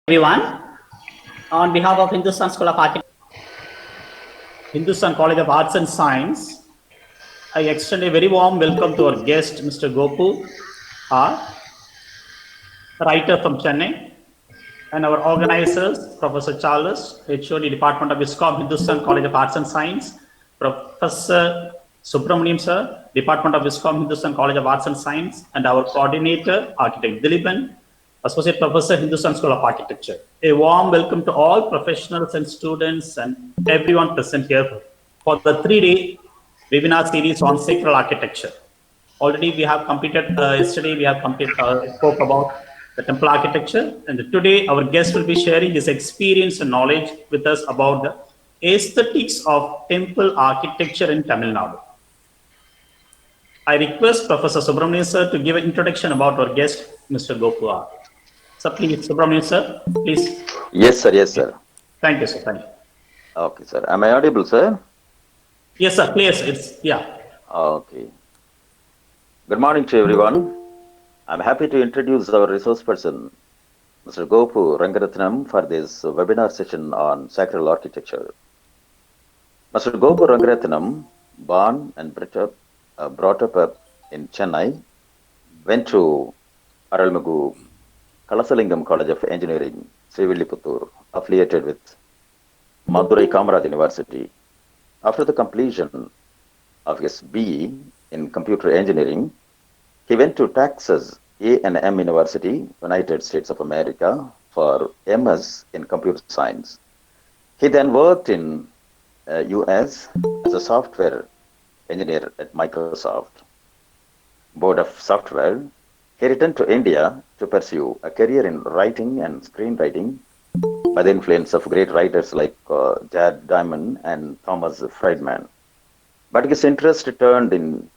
Everyone, on behalf of Hindustan School of Architecture, Hindustan College of Arts and Science, I extend a very warm welcome to our guest, Mr. Gopu R, writer from Chennai, and our organizers, Professor Charles, HOD, Department of ISCOM, Hindustan College of Arts and Science, Professor Subramaniam Sir, Department of ISCOM, Hindustan College of Arts and Science, and our coordinator, Architect Dilipan, Associate Professor, Hindustan School of Architecture. A warm welcome to all professionals and students and everyone present here for the 3-day webinar series on sacral architecture. Already we have completed, yesterday we have spoke about the temple architecture, and today our guest will be sharing his experience and knowledge with us about the aesthetics of temple architecture in Tamil Nadu. I request Professor Subramanian Sir to give an introduction about our guest, Mr. Gopu R. So please, Subramanian Sir, please. Yes, sir. Yes, sir. Thank you, sir. Thank you. Okay, sir. Am I audible, sir? Yes, sir. Clear, sir. Yeah. Okay. Good morning to everyone. I'm happy to introduce our resource person, Mr. Gopu Rangaratnam, for this webinar session on sacral architecture. Mr. Gopu Rangaratnam, born and brought up in Chennai, went to Aralmagu Kalasalingam College of Engineering, Srivilliputtur, affiliated with Madurai Kamaraj University. After the completion of his BE in computer engineering, he went to Texas A&M University, United States of America, for MS in computer science. He then worked in US as a software engineer at Microsoft Board of Software. He returned to India to pursue a career in writing and screenwriting by the influence of great writers like Jared Diamond and Thomas Friedman. But his interest turned in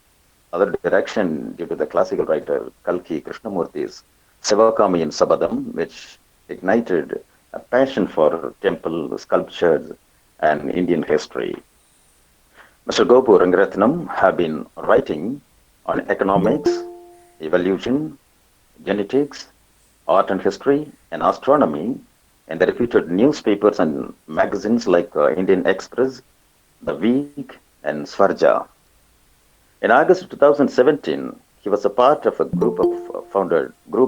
other direction due to the classical writer Kalki Krishnamurthy's Sivakami in Sabadam, which ignited a passion for temple sculptures and Indian history. Mr. Gopu Rangaratnam have been writing on economics, evolution, genetics, art and history, and astronomy in the reputed newspapers and magazines like Indian Express, The Week, and Swarja. In August 2017, he was a part of a group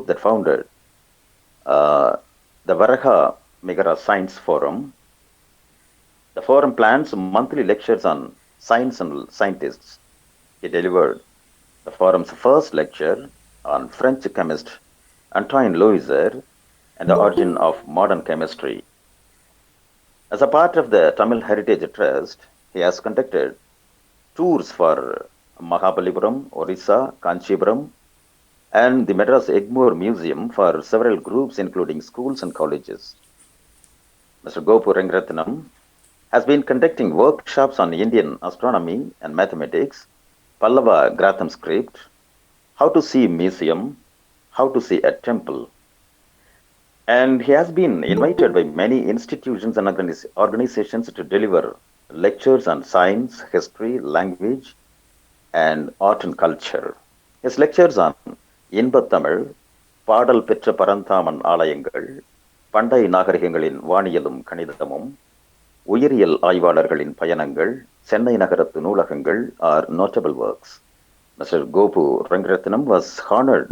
that founded the Varaha Megara Science Forum. The forum plans monthly lectures on science and scientists. He delivered the forum's first lecture on French chemist Antoine Lavoisier and the origin of modern chemistry. As a part of the Tamil Heritage Trust, he has conducted tours for Mahabalipuram, Orissa, Kanchipuram, and the Madras Egmore Museum for several groups, including schools and colleges. Mr. Gopu Rangaratnam has been conducting workshops on Indian astronomy and mathematics, Pallava Gratham script, how to see museum, how to see a temple. And he has been invited by many institutions and organizations to deliver lectures on science, history, language, and art and culture. His lectures on Inbat Tamil, Padal Petra Paranthaman Alayangal, Pandai Nagarigangalin Vaniyalum Kanidamum, Uyiriyal Aivalargalin Payanangal, Chennai Nagarathu Noolagangal are notable works. Mr. Gopu Rangaratnam was honored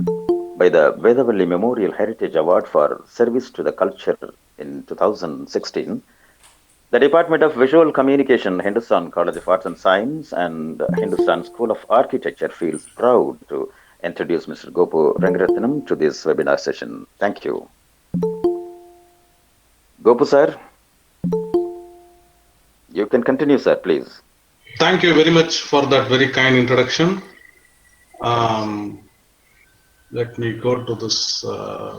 by the Vedavalli Memorial Heritage Award for Service to the Culture in 2016. The Department of Visual Communication, Hindustan College of Arts and Science, and Hindustan School of Architecture feels proud to introduce Mr. Gopu Rangaratnam to this webinar session. Thank you. Gopu sir, you can continue, sir, please. Thank you very much for that very kind introduction. Let me go to this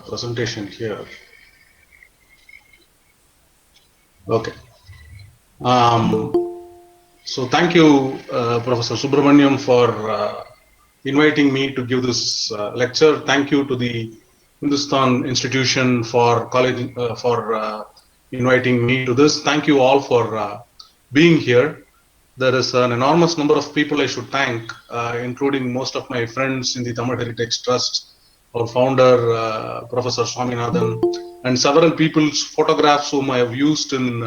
presentation here. Okay. So thank you, Professor Subramaniam, for inviting me to give this lecture. Thank you to the Hindustan Institution for inviting me to this. Thank you all for being here. There is an enormous number of people I should thank, including most of my friends in the Tamil Heritage Trust, our founder, Professor Swaminathan, and several people's photographs whom I have used in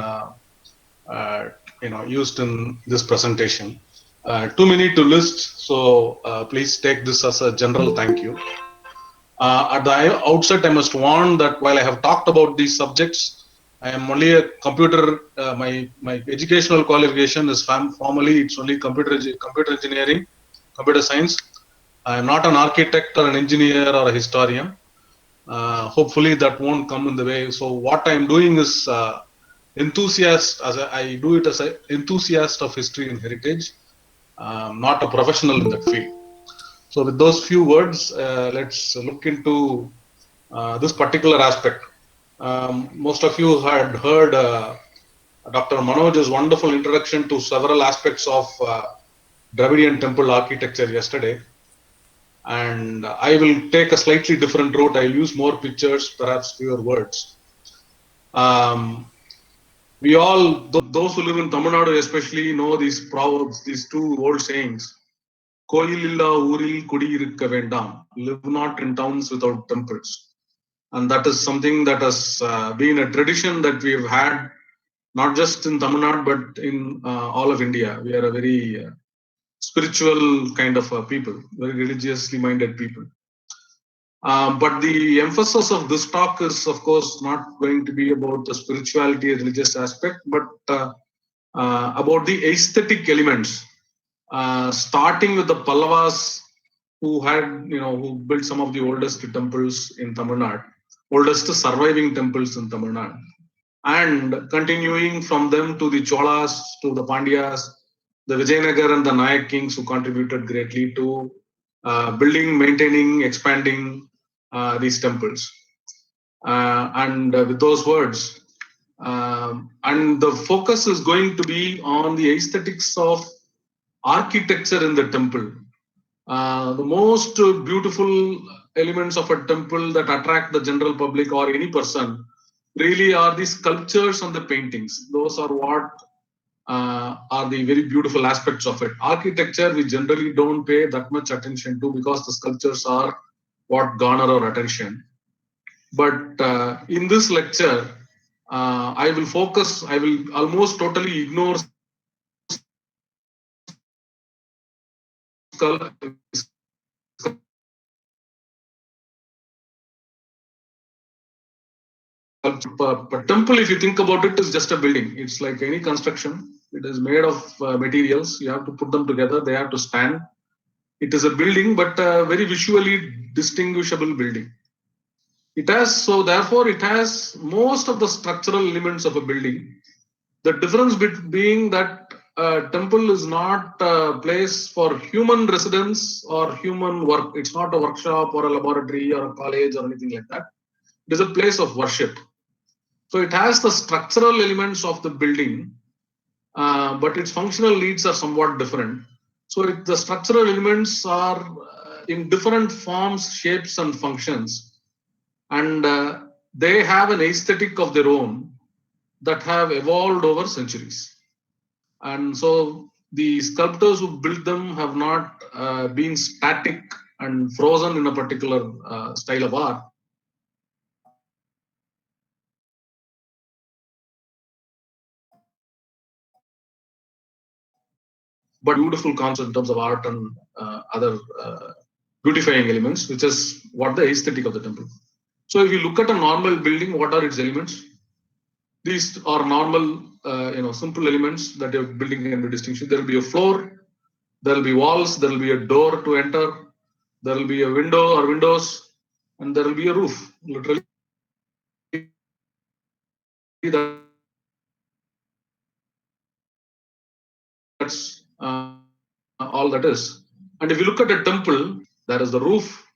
this presentation. Too many to list, so please take this as a general thank you. At the outset, I must warn that while I have talked about these subjects, I am only a computer. My educational qualification is formally it's only computer engineering, computer science. I am not an architect or an engineer or a historian. Hopefully that won't come in the way. So what I am doing is I do it as an enthusiast of history and heritage, not a professional in that field. So with those few words, let's look into this particular aspect. Most of you had heard Dr. Manoj's wonderful introduction to several aspects of Dravidian temple architecture yesterday. And I will take a slightly different route. I'll use more pictures, perhaps fewer words. We all, those who live in Tamil Nadu especially, know these proverbs, these two old sayings. Koyililla Uril Kudiyirukka Vendam, live not in towns without temples. And that is something that has been a tradition that we have had, not just in Tamil Nadu, but in all of India. We are a very spiritual kind of people, very religiously minded people. But the emphasis of this talk is, of course, not going to be about the spirituality and religious aspect, but about the aesthetic elements, starting with the Pallavas, who built some of the oldest temples in Tamil Nadu, oldest surviving temples in Tamil Nadu, and continuing from them to the Cholas, to the Pandyas, the Vijayanagar and the Nayak kings who contributed greatly to building, maintaining, expanding these temples. And with those words, and the focus is going to be on the aesthetics of architecture in the temple. The most beautiful elements of a temple that attract the general public or any person really are the sculptures and the paintings. Those are what are the very beautiful aspects of it. Architecture, we generally don't pay that much attention to because the sculptures are what garner our attention. But in this lecture, I will almost totally ignore But temple, if you think about it, is just a building. It's like any construction. It is made of materials. You have to put them together. They have to stand. It is a building, but a very visually distinguishable building. Therefore, it has most of the structural elements of a building. The difference being that a temple is not a place for human residence or human work. It's not a workshop or a laboratory or a college or anything like that. It is a place of worship. So it has the structural elements of the building, but its functional needs are somewhat different. So the structural elements are in different forms, shapes, and functions. And they have an aesthetic of their own that have evolved over centuries. And so the sculptors who built them have not been static and frozen in a particular style of art. But beautiful concept in terms of art and other beautifying elements, which is what the aesthetic of the temple. So if you look at a normal building, what are its elements? These are normal, simple elements that a building can be distinguished. There will be a floor, there will be walls, there will be a door to enter, there will be a window or windows, and there will be a roof. Literally, that's all that is. And if you look at a temple, there is the roof.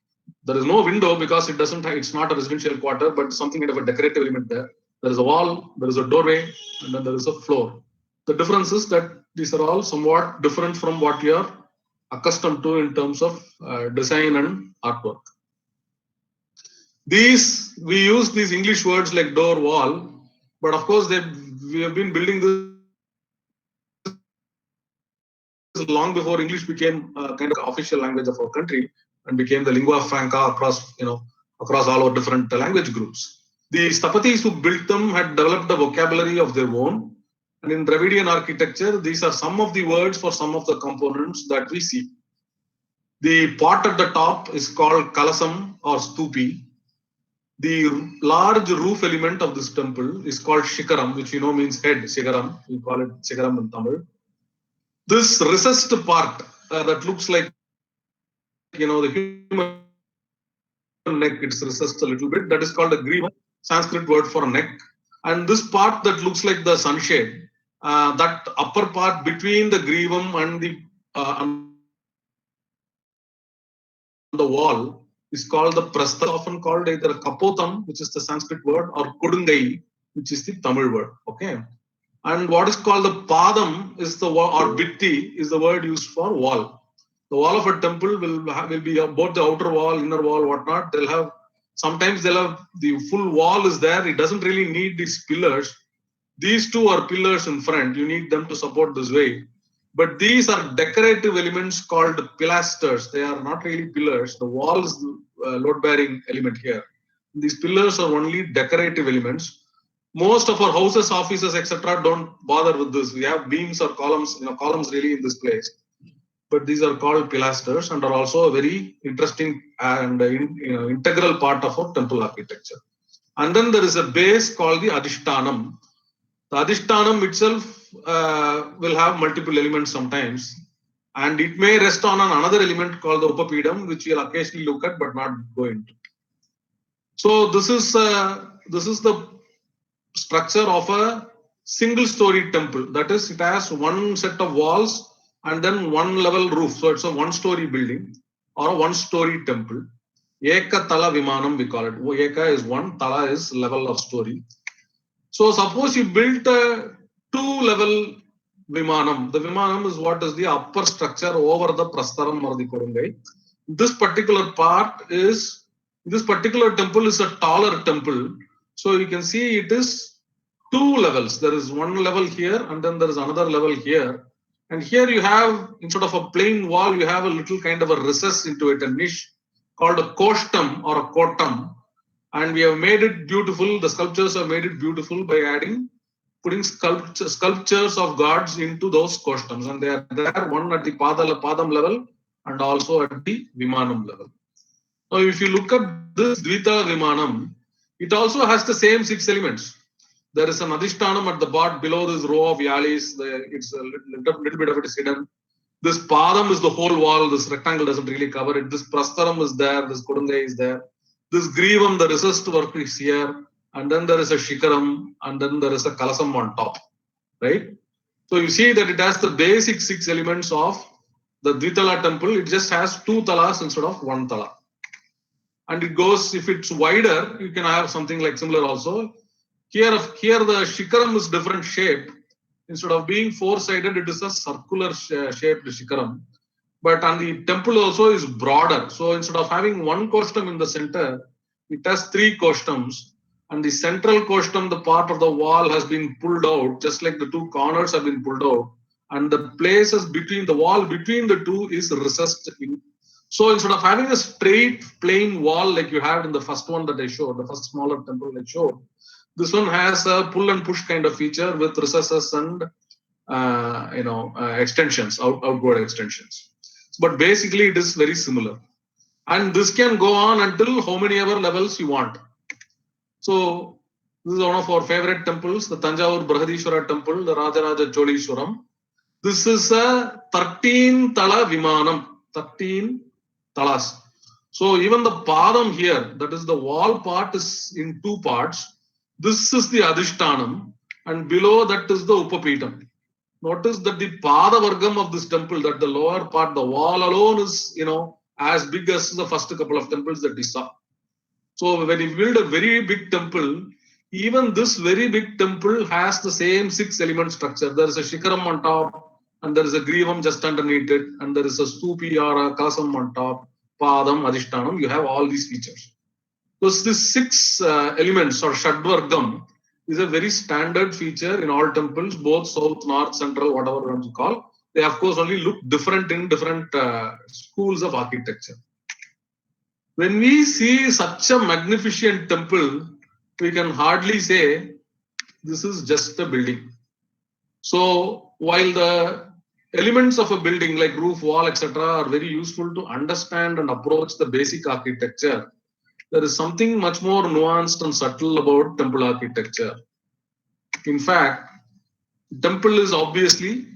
There is no window because it's not a residential quarter, but something kind of a decorative element there. There is a wall, there is a doorway, and then there is a floor. The difference is that these are all somewhat different from what you are accustomed to in terms of design and artwork. We use these English words like door, wall, but of course we have been building this long before English became kind of official language of our country and became the lingua franca across all our different language groups. The Sthapatis who built them had developed a vocabulary of their own. And in Dravidian architecture, these are some of the words for some of the components that we see. The pot at the top is called Kalasam or Stupi. The large roof element of this temple is called Shikaram, which means head, Shikaram. We call it Shikaram in Tamil. This recessed part that looks like, the human neck, it's recessed a little bit. That is called a griva, Sanskrit word for neck. And this part that looks like the sunshade, that upper part between the grivam and the wall is called the prastha, often called either kapotam, which is the Sanskrit word, or kodungai, which is the Tamil word. Okay. And what is called the padam is the or bitti is the word used for wall. The wall of a temple will be both the outer wall, inner wall, whatnot. Sometimes they'll have the full wall is there. It doesn't really need these pillars. These two are pillars in front. You need them to support this way. But these are decorative elements called pilasters. They are not really pillars. The wall is the load-bearing element here. These pillars are only decorative elements. Most of our houses, offices, etc. don't bother with this. We have beams or columns, columns really in this place. But these are called pilasters and are also a very interesting and integral part of our temple architecture. And then there is a base called the Adhishtanam. The Adhishtanam itself will have multiple elements sometimes, and it may rest on another element called the Upapidam, which we'll occasionally look at but not go into. So this is the structure of a single-story temple. That is, it has one set of walls and then one level roof. So it's a one-story building or a one-story temple. Eka Tala Vimanam, we call it. Eka is one, Tala is level of story. So suppose you built a two-level Vimanam. The Vimanam is what is the upper structure over the Prastaram or the Kodungai. This particular temple is a taller temple. So you can see it is two levels. There is one level here and then there is another level here. And here you have, instead of a plain wall, you have a little kind of a recess into it, a niche called a koshtam or a kotam. And we have made it beautiful. The sculptures have made it beautiful by putting sculptures of gods into those koshtams. And they are there, one at the Padam level and also at the Vimanam level. Now, if you look at this Dvita Vimanam, it also has the same 6 elements. There is an Adhishtanam at the bottom below this row of yalis. It's a little bit of it is hidden. This Padam is the whole wall. This rectangle doesn't really cover it. This Prastaram is there. This Kodungai is there. This Grivam, the recessed work is here. And then there is a Shikaram. And then there is a Kalasam on top. Right? So you see that it has the basic 6 elements of the Dvitala temple. It just has 2 talas instead of 1 tala. And it goes, if it's wider, you can have something like similar also. Here the Shikaram is different shape. Instead of being 4-sided, it is a circular shaped Shikaram. But on the temple also is broader. So instead of having one koshtam in the center, it has 3 koshtams. And the central kostam, the part of the wall has been pulled out, just like the 2 corners have been pulled out. And the places between the wall between the 2 is recessed in. So instead of having a straight plain wall like you had in the first one that I showed, the first smaller temple I showed, this one has a pull and push kind of feature with recesses and extensions, outward extensions. But basically it is very similar. And this can go on until how many ever levels you want. So this is one of our favorite temples, the Tanjavur Brihadishwara temple, the Rajaraja Cholishwaram. This is a 13 tala Vimanam, 13 talas. So even the Padam here, that is the wall part, is in 2 parts. This is the Adhishtanam, and below that is the Upapidam. Notice that the Pada Vargam of this temple, that the lower part, the wall alone is, as big as the first couple of temples that we saw. So when you build a very big temple, even this very big temple has the same 6 element structure. There is a Shikaram on top, and there is a Grivam just underneath it, and there is a Stupi or a Kalasam on top, Padam, Adhishtanam. You have all these features. So this 6 elements or Shadvargam is a very standard feature in all temples, both south, north, central, whatever you want to call. They of course only look different in different schools of architecture. When we see such a magnificent temple, we can hardly say this is just a building. So while the elements of a building like roof, wall, etc. are very useful to understand and approach the basic architecture, there is something much more nuanced and subtle about temple architecture. In fact, temple is obviously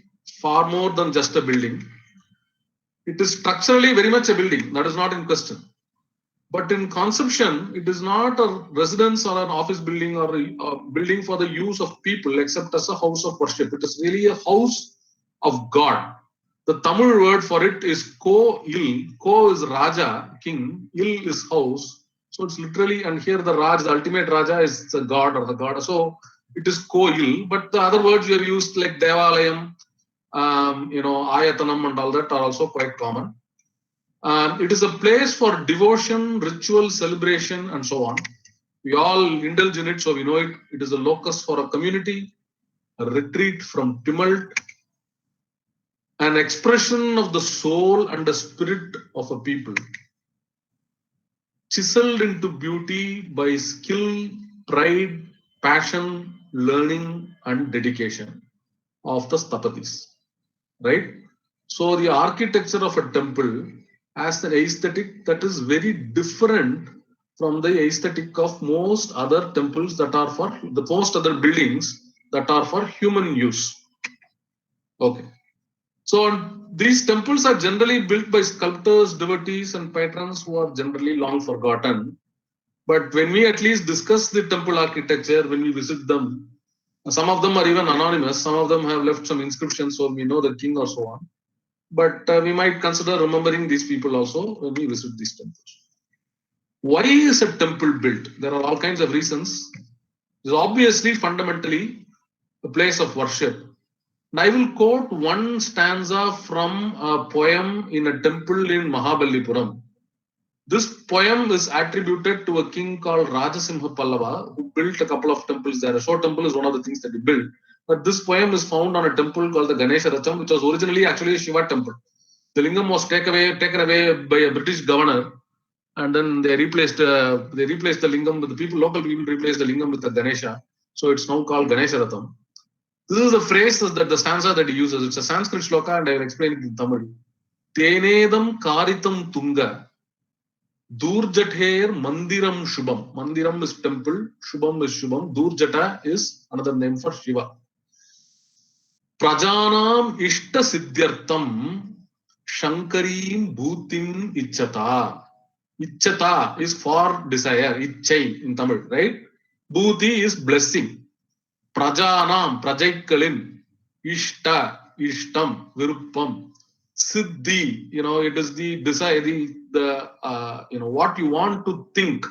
far more than just a building. It is structurally very much a building, that is not in question. But in conception, it is not a residence or an office building or a building for the use of people except as a house of worship. It is really a house of God. The Tamil word for it is ko-il. Ko is Raja, king. Il is house. So it's literally, and here the Raj, the ultimate Raja is the God or the goddess. So it is ko-il. But the other words we are used like Devalayam, Ayatanam and all that are also quite common. It is a place for devotion, ritual, celebration, and so on. We all indulge in it, so we know it. It is a locus for a community, a retreat from tumult, an expression of the soul and the spirit of a people, chiseled into beauty by skill, pride, passion, learning, and dedication of the Sthapatis. Right? So the architecture of a temple has an aesthetic that is very different from the aesthetic of most other temples that are for the most other buildings that are for human use. Okay. So these temples are generally built by sculptors, devotees, and patrons who are generally long forgotten. But when we at least discuss the temple architecture, when we visit them, some of them are even anonymous, some of them have left some inscriptions, so we know the king or so on. But we might consider remembering these people also when we visit these temples. Why is a temple built? There are all kinds of reasons. It is obviously fundamentally a place of worship. And I will quote one stanza from a poem in a temple in Mahabalipuram. This poem is attributed to a king called Rajasimha Pallava, who built a couple of temples there. A short temple is one of the things that he built. But this poem is found on a temple called the Ganesha Ratham, which was originally actually a Shiva temple. The lingam was taken away by a British governor, and then they replaced the lingam with local people replaced the lingam with the Ganesha. So it's now called Ganesha Ratham. This is the phrase that the stanza that he uses. It's a Sanskrit shloka, and I will explain it in Tamil. Tenedam karitam tunga. Durjather Mandiram Shubham. Mandiram is temple, Shubham is Shubham. Durjata is another name for Shiva. Prajanam Ishta Siddhyartham Shankarim Bhutim Ichchata. Ichchata is for desire, Ichchai in Tamil, right? Bhuti is blessing. Prajanam, Prajaikalin. Ishta, Ishtam, Viruppam. Siddhi, it is the desire, what you want to think.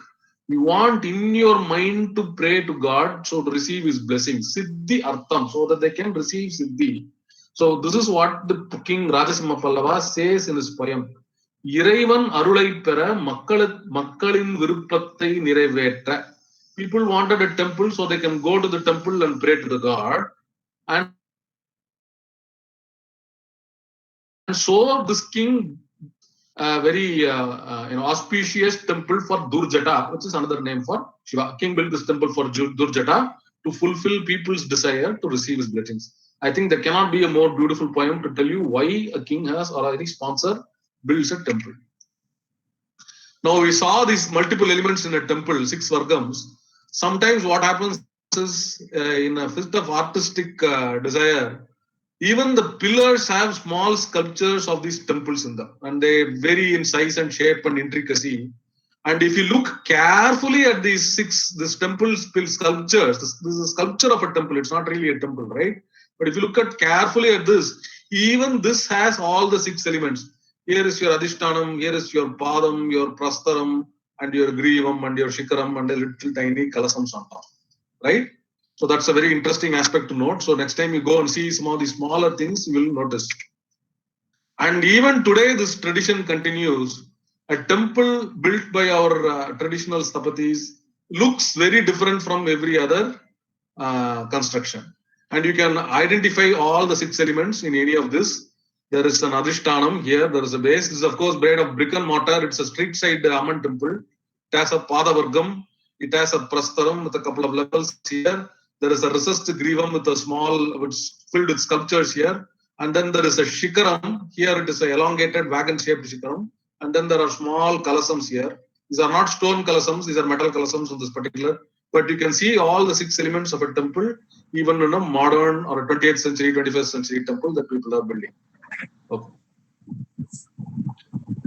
You want in your mind to pray to God, so to receive His blessing. Siddhi Artham, so that they can receive Siddhi. So this is what the King Rajasimha Pallava says in his poem. Iraivan Arulai Pera Makkalin Viruppattai Nirevetra. People wanted a temple so they can go to the temple and pray to the God. And so this king very auspicious temple for Durjata, which is another name for Shiva. King built this temple for Durjata to fulfill people's desire to receive his blessings. I think there cannot be a more beautiful poem to tell you why a king has or any sponsor builds a temple. Now we saw these multiple elements in a temple, 6 vargams. Sometimes what happens is in a fit of artistic desire, even the pillars have small sculptures of these temples in them, and they vary in size and shape and intricacy. And if you look carefully at this temple sculptures, this is a sculpture of a temple. It's not really a temple, right? But if you look at carefully at this, even this has all the 6 elements. Here is your Adhishtanam, here is your Padam, your Prastaram, and your Grivam, and your Shikaram, and a little tiny Kalasams on top, right? So that's a very interesting aspect to note. So next time you go and see some of these smaller things, you will notice. And even today, this tradition continues. A temple built by our traditional Sthapatis looks very different from every other construction. And you can identify all the 6 elements in any of this. There is an Adhishtanam here, there is a base. This is of course made of brick and mortar. It's a street side Amman temple. It has a Padavargam. It has a prastaram with a couple of levels here. There is a recessed grivam with a small, which filled with sculptures here. And then there is a shikaram. Here it is an elongated wagon-shaped shikaram. And then there are small kalasams here. These are not stone kalasams. These are metal kalasams in this particular. But you can see all the 6 elements of a temple, even in a modern or a 20th century, 21st century temple that people are building. Okay.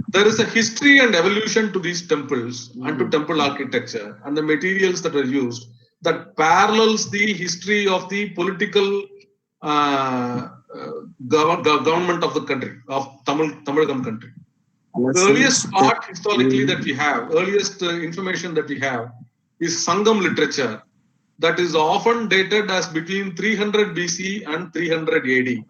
There is a history and evolution to these temples and to temple architecture and the materials that are used that parallels the history of the political government of the country, of Tamilgam country. The earliest part historically that we have, earliest information that we have is Sangam literature that is often dated as between 300 BC and 300 AD.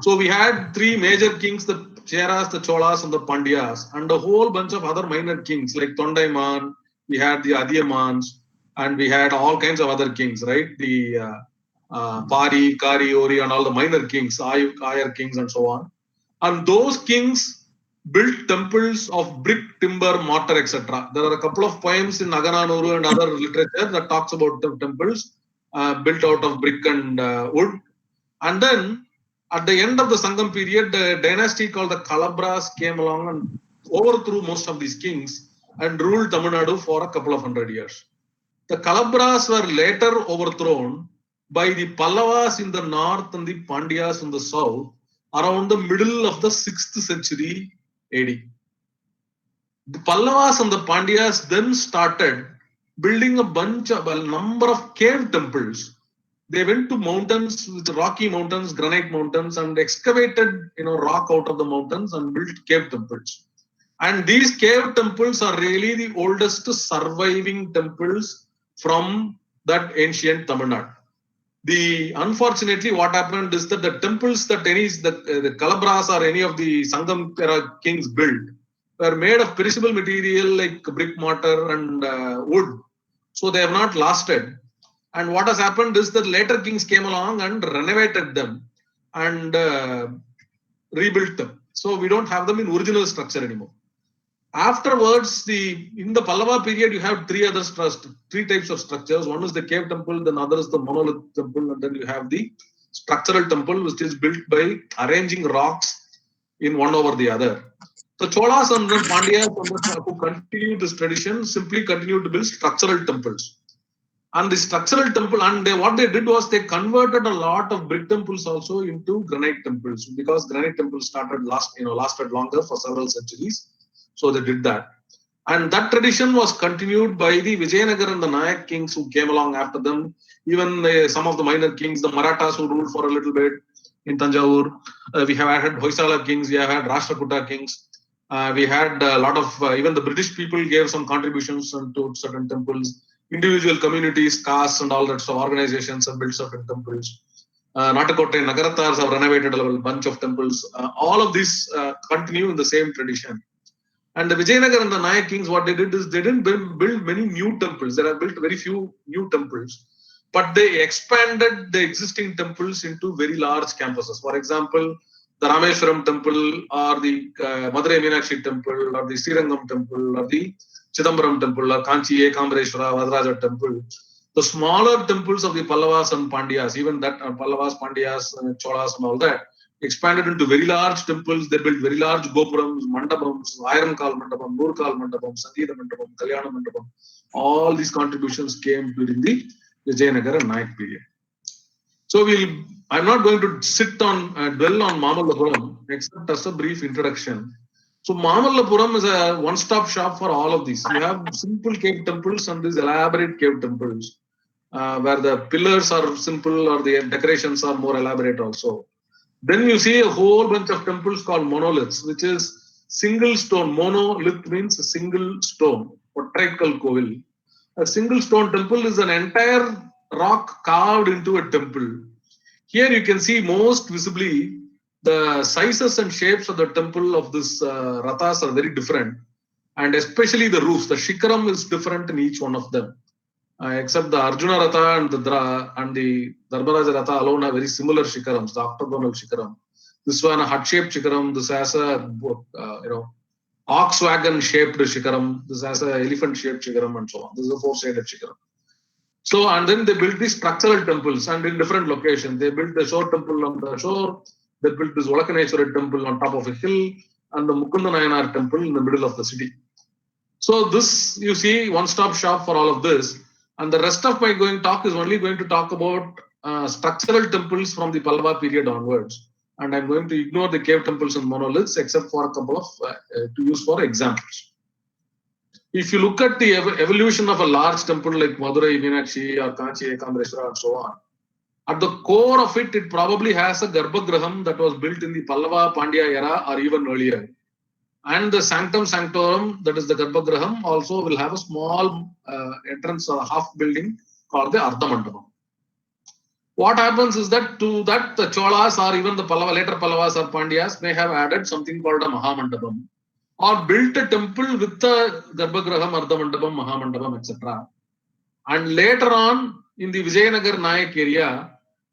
So we had 3 major kings, the Cheras, the Cholas and the Pandyas, and a whole bunch of other minor kings like Tondaiman, we had the Adiyamans, and we had all kinds of other kings, right? The Pari, Kari, Ori, and all the minor kings, Ayar kings and so on. And those kings built temples of brick, timber, mortar, etc. There are a couple of poems in Nagananuru and other literature that talks about the temples built out of brick and wood. And then at the end of the Sangam period, the dynasty called the Kalabras came along and overthrew most of these kings and ruled Tamil Nadu for a couple of 100 years. The Kalabras were later overthrown by the Pallavas in the north and the Pandyas in the south around the middle of the 6th century AD. The Pallavas and the Pandyas then started building a number of cave temples. They went to mountains, with rocky mountains, granite mountains, and excavated, rock out of the mountains and built cave temples. And these cave temples are really the oldest surviving temples from that ancient Tamil Nadu. Unfortunately, what happened is that the temples that the Kalabras or any of the Sangam era kings built were made of perishable material like brick, mortar, and wood. So they have not lasted. And what has happened is that later kings came along and renovated them and rebuilt them. So we don't have them in original structure anymore. Afterwards, in the Pallava period, you have 3 types of structures. One is the cave temple, then other is the monolith temple, and then you have the structural temple, which is built by arranging rocks in one over the other. The Cholas and the Pandyas who continue this tradition simply continue to build structural temples. And the structural temple, and what they did was they converted a lot of brick temples also into granite temples, because granite temples lasted longer for several centuries. So they did that. And that tradition was continued by the Vijayanagar and the Nayak kings who came along after them. Even some of the minor kings, the Marathas who ruled for a little bit in Tanjavur. We have had Hoysala kings, we have had Rashtrakuta kings. We had a lot of, even the British people gave some contributions to certain temples. Individual communities, castes and all that, so organizations have built certain temples. Natakotte and Nagaratars have renovated a bunch of temples. All of these continue in the same tradition. And the Vijayanagar and the Nayak kings, what they did is they didn't build many new temples. They have built very few new temples, but they expanded the existing temples into very large campuses. For example, the Rameshwaram temple or the Madurai Meenakshi temple or the Srirangam temple or the Chidambaram temple or Kanchi Ekambareshwara Vadaraja temple. The smaller temples of the Pallavas and Pandyas, even that Pallavas, Pandyas, Cholas and all that, expanded into very large temples. They built very large gopurams, mandapams, Ayaramkal mandapam, Nurkal mandapam, Sangeeta mandapam, Kalyana mandapam. All these contributions came during the Vijayanagar and Nayak period. So I'm not going to dwell on Mamallapuram except as a brief introduction. So Mamallapuram is a one-stop shop for all of these. You have simple cave temples and these elaborate cave temples where the pillars are simple or the decorations are more elaborate also. Then you see a whole bunch of temples called monoliths, which is single stone. Monolith means a single stone. What tribe called Kovil. A single stone temple is an entire rock carved into a temple. Here you can see most visibly the sizes and shapes of the temple of this rathas are very different, and especially the roofs. The shikaram is different in each one of them, except the Arjuna Ratha and the Dharmaraja Ratha alone have very similar shikarams, the octagonal shikaram. This one a heart-shaped shikaram. This has a ox wagon shaped Shikaram. This has an elephant shaped Shikaram and so on. This is a four-sided Shikaram. So, and then they built these structural temples and in different locations. They built the shore temple on the shore. They built this Valakaneshwara temple on top of a hill and the Mukunda Nayanar temple in the middle of the city. So this, you see, one-stop shop for all of this. And the rest of my talk is only going to talk about structural temples from the Pallava period onwards. And I'm going to ignore the cave temples and monoliths except for a couple of to use for examples. If you look at the evolution of a large temple like Madurai Meenakshi or Kanchi Ekamreswara and so on, at the core of it, it probably has a Garbhagraham that was built in the Pallava Pandya era or even earlier. And the Sanctum Sanctorum, that is the Garbhagraham, also will have a small entrance or half building called the Ardhamandapam. What happens is that to that the Cholas or even the Pallava, later Pallavas or Pandyas may have added something called a Mahamandapam or built a temple with the Garbhagraham, Ardhamandapam, Mahamandapam, etc. And later on in the Vijayanagar Nayak area,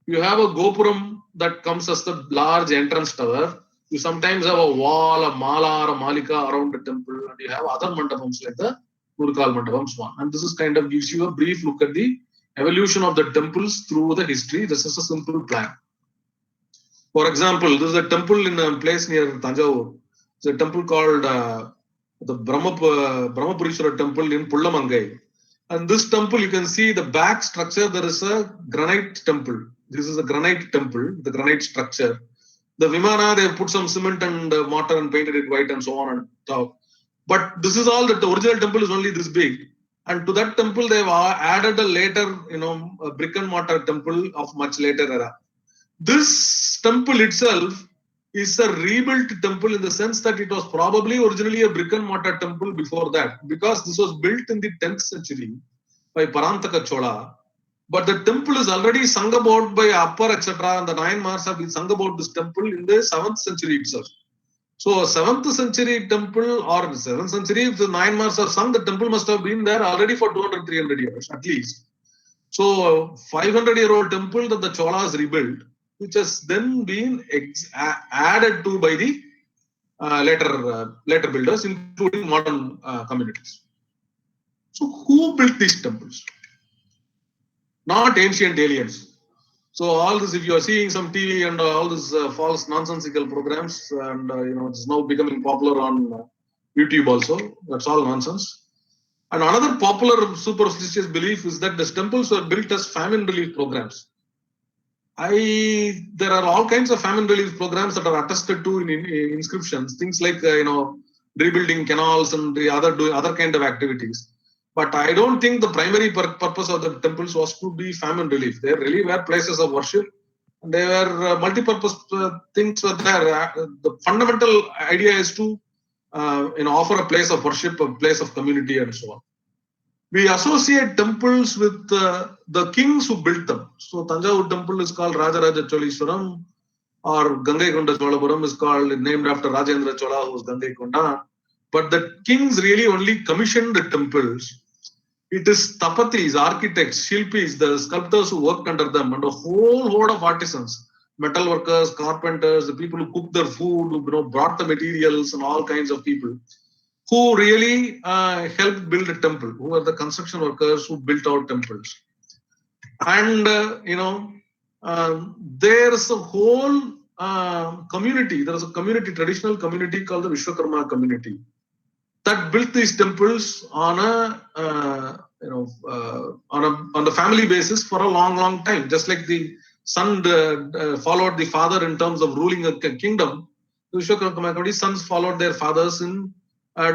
you have a Gopuram that comes as the large entrance tower. You sometimes have a wall, a mala or a malika around the temple, and you have other mandapams like the Murukal Mandapam, so on. And this is kind of gives you a brief look at the evolution of the temples through the history. This is a simple plan. For example, this is a temple in a place near Tanjavur. It's a temple called the Brahmapurishwara temple in Pullamangai. And this temple, you can see the back structure, there is a granite temple. This is a granite temple, the granite structure. The Vimana, they put some cement and mortar and painted it white and so on and top. But this is all that the original temple is only this big. And to that temple, they've added a later, a brick and mortar temple of much later era. This temple itself is a rebuilt temple in the sense that it was probably originally a brick and mortar temple before that, because this was built in the 10th century by Parantaka Chola. But the temple is already sung about by Appar, etc. And the Nayanmars have been sung about this temple in the 7th century itself. So, 7th century temple or 7th century, if the Nayanmars are sung, the temple must have been there already for 200, 300 years at least. So, 500-year-old temple that the Cholas rebuilt, which has then been added to by the later builders, including modern communities. So, who built these temples? Not ancient aliens. So all this, if you are seeing some TV and all this false nonsensical programs, and it's now becoming popular on YouTube also. That's all nonsense. And another popular superstitious belief is that the temples were built as famine relief programs. There are all kinds of famine relief programs that are attested to in inscriptions. Things like rebuilding canals and the other kind of activities. But I don't think the primary purpose of the temples was to be famine relief. They really were places of worship. And they were multi-purpose things were there. The fundamental idea is to offer a place of worship, a place of community and so on. We associate temples with the kings who built them. So Tanjavur temple is called Rajaraja Cholishwaram, or Gangaikonda Cholapuram is named after Rajendra Chola, who was Gangaikonda. But the kings really only commissioned the temples. It is tapatis, architects, shilpis, the sculptors who worked under them, and a whole horde of artisans, metal workers, carpenters, the people who cooked their food, who brought the materials, and all kinds of people who really helped build a temple, who were the construction workers who built our temples. And, there's a whole community, there is a community, traditional community called the Vishwakarma community, that built these temples on the family basis for a long time. Just like the son followed the father in terms of ruling a kingdom, the Vishwakarma community's sons followed their fathers in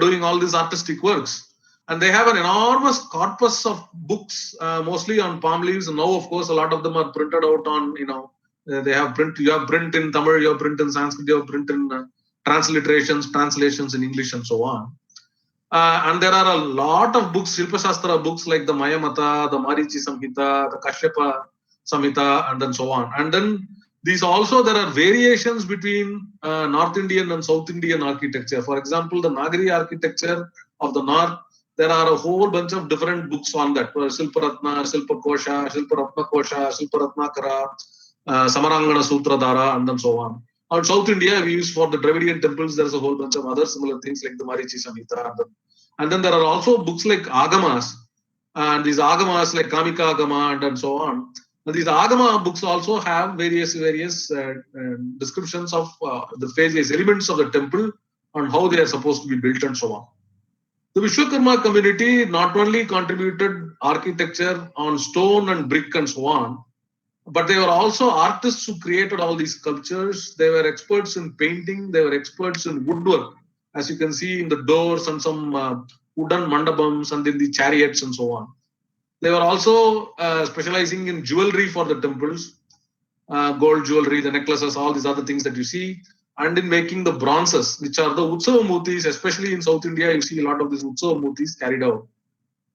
doing all these artistic works. And they have an enormous corpus of books, mostly on palm leaves. And now, of course, a lot of them are printed out on, they have print. You have print in Tamil, you have print in Sanskrit, you have print in translations in English, and so on. And there are a lot of books, Shilpa Shastra books like the Mayamata, the Marichi Samhita, the Kashyapa Samhita, and then so on. And then there are variations between North Indian and South Indian architecture. For example, the Nagari architecture of the North, there are a whole bunch of different books on that. Shilpa Ratna, Shilpa Kosha, Shilpa Ratna Kosha, Shilpa Ratnakara, Samarangana Sutradhara, and then so on. Or South India, we use for the Dravidian temples, there's a whole bunch of other similar things like the Marichi Samhita. And then there are also books like Agamas, and these Agamas like Kamika Agama and so on. And these Agama books also have various descriptions of the various elements of the temple and how they are supposed to be built and so on. The Vishwakarma community not only contributed architecture on stone and brick and so on, but they were also artists who created all these sculptures. They were experts in painting. They were experts in woodwork, as you can see in the doors and some wooden mandapams and in the chariots and so on. They were also specializing in jewelry for the temples, gold jewelry, the necklaces, all these other things that you see, and in making the bronzes, which are the Utsava Murtis, especially in South India, you see a lot of these Utsava Murtis carried out.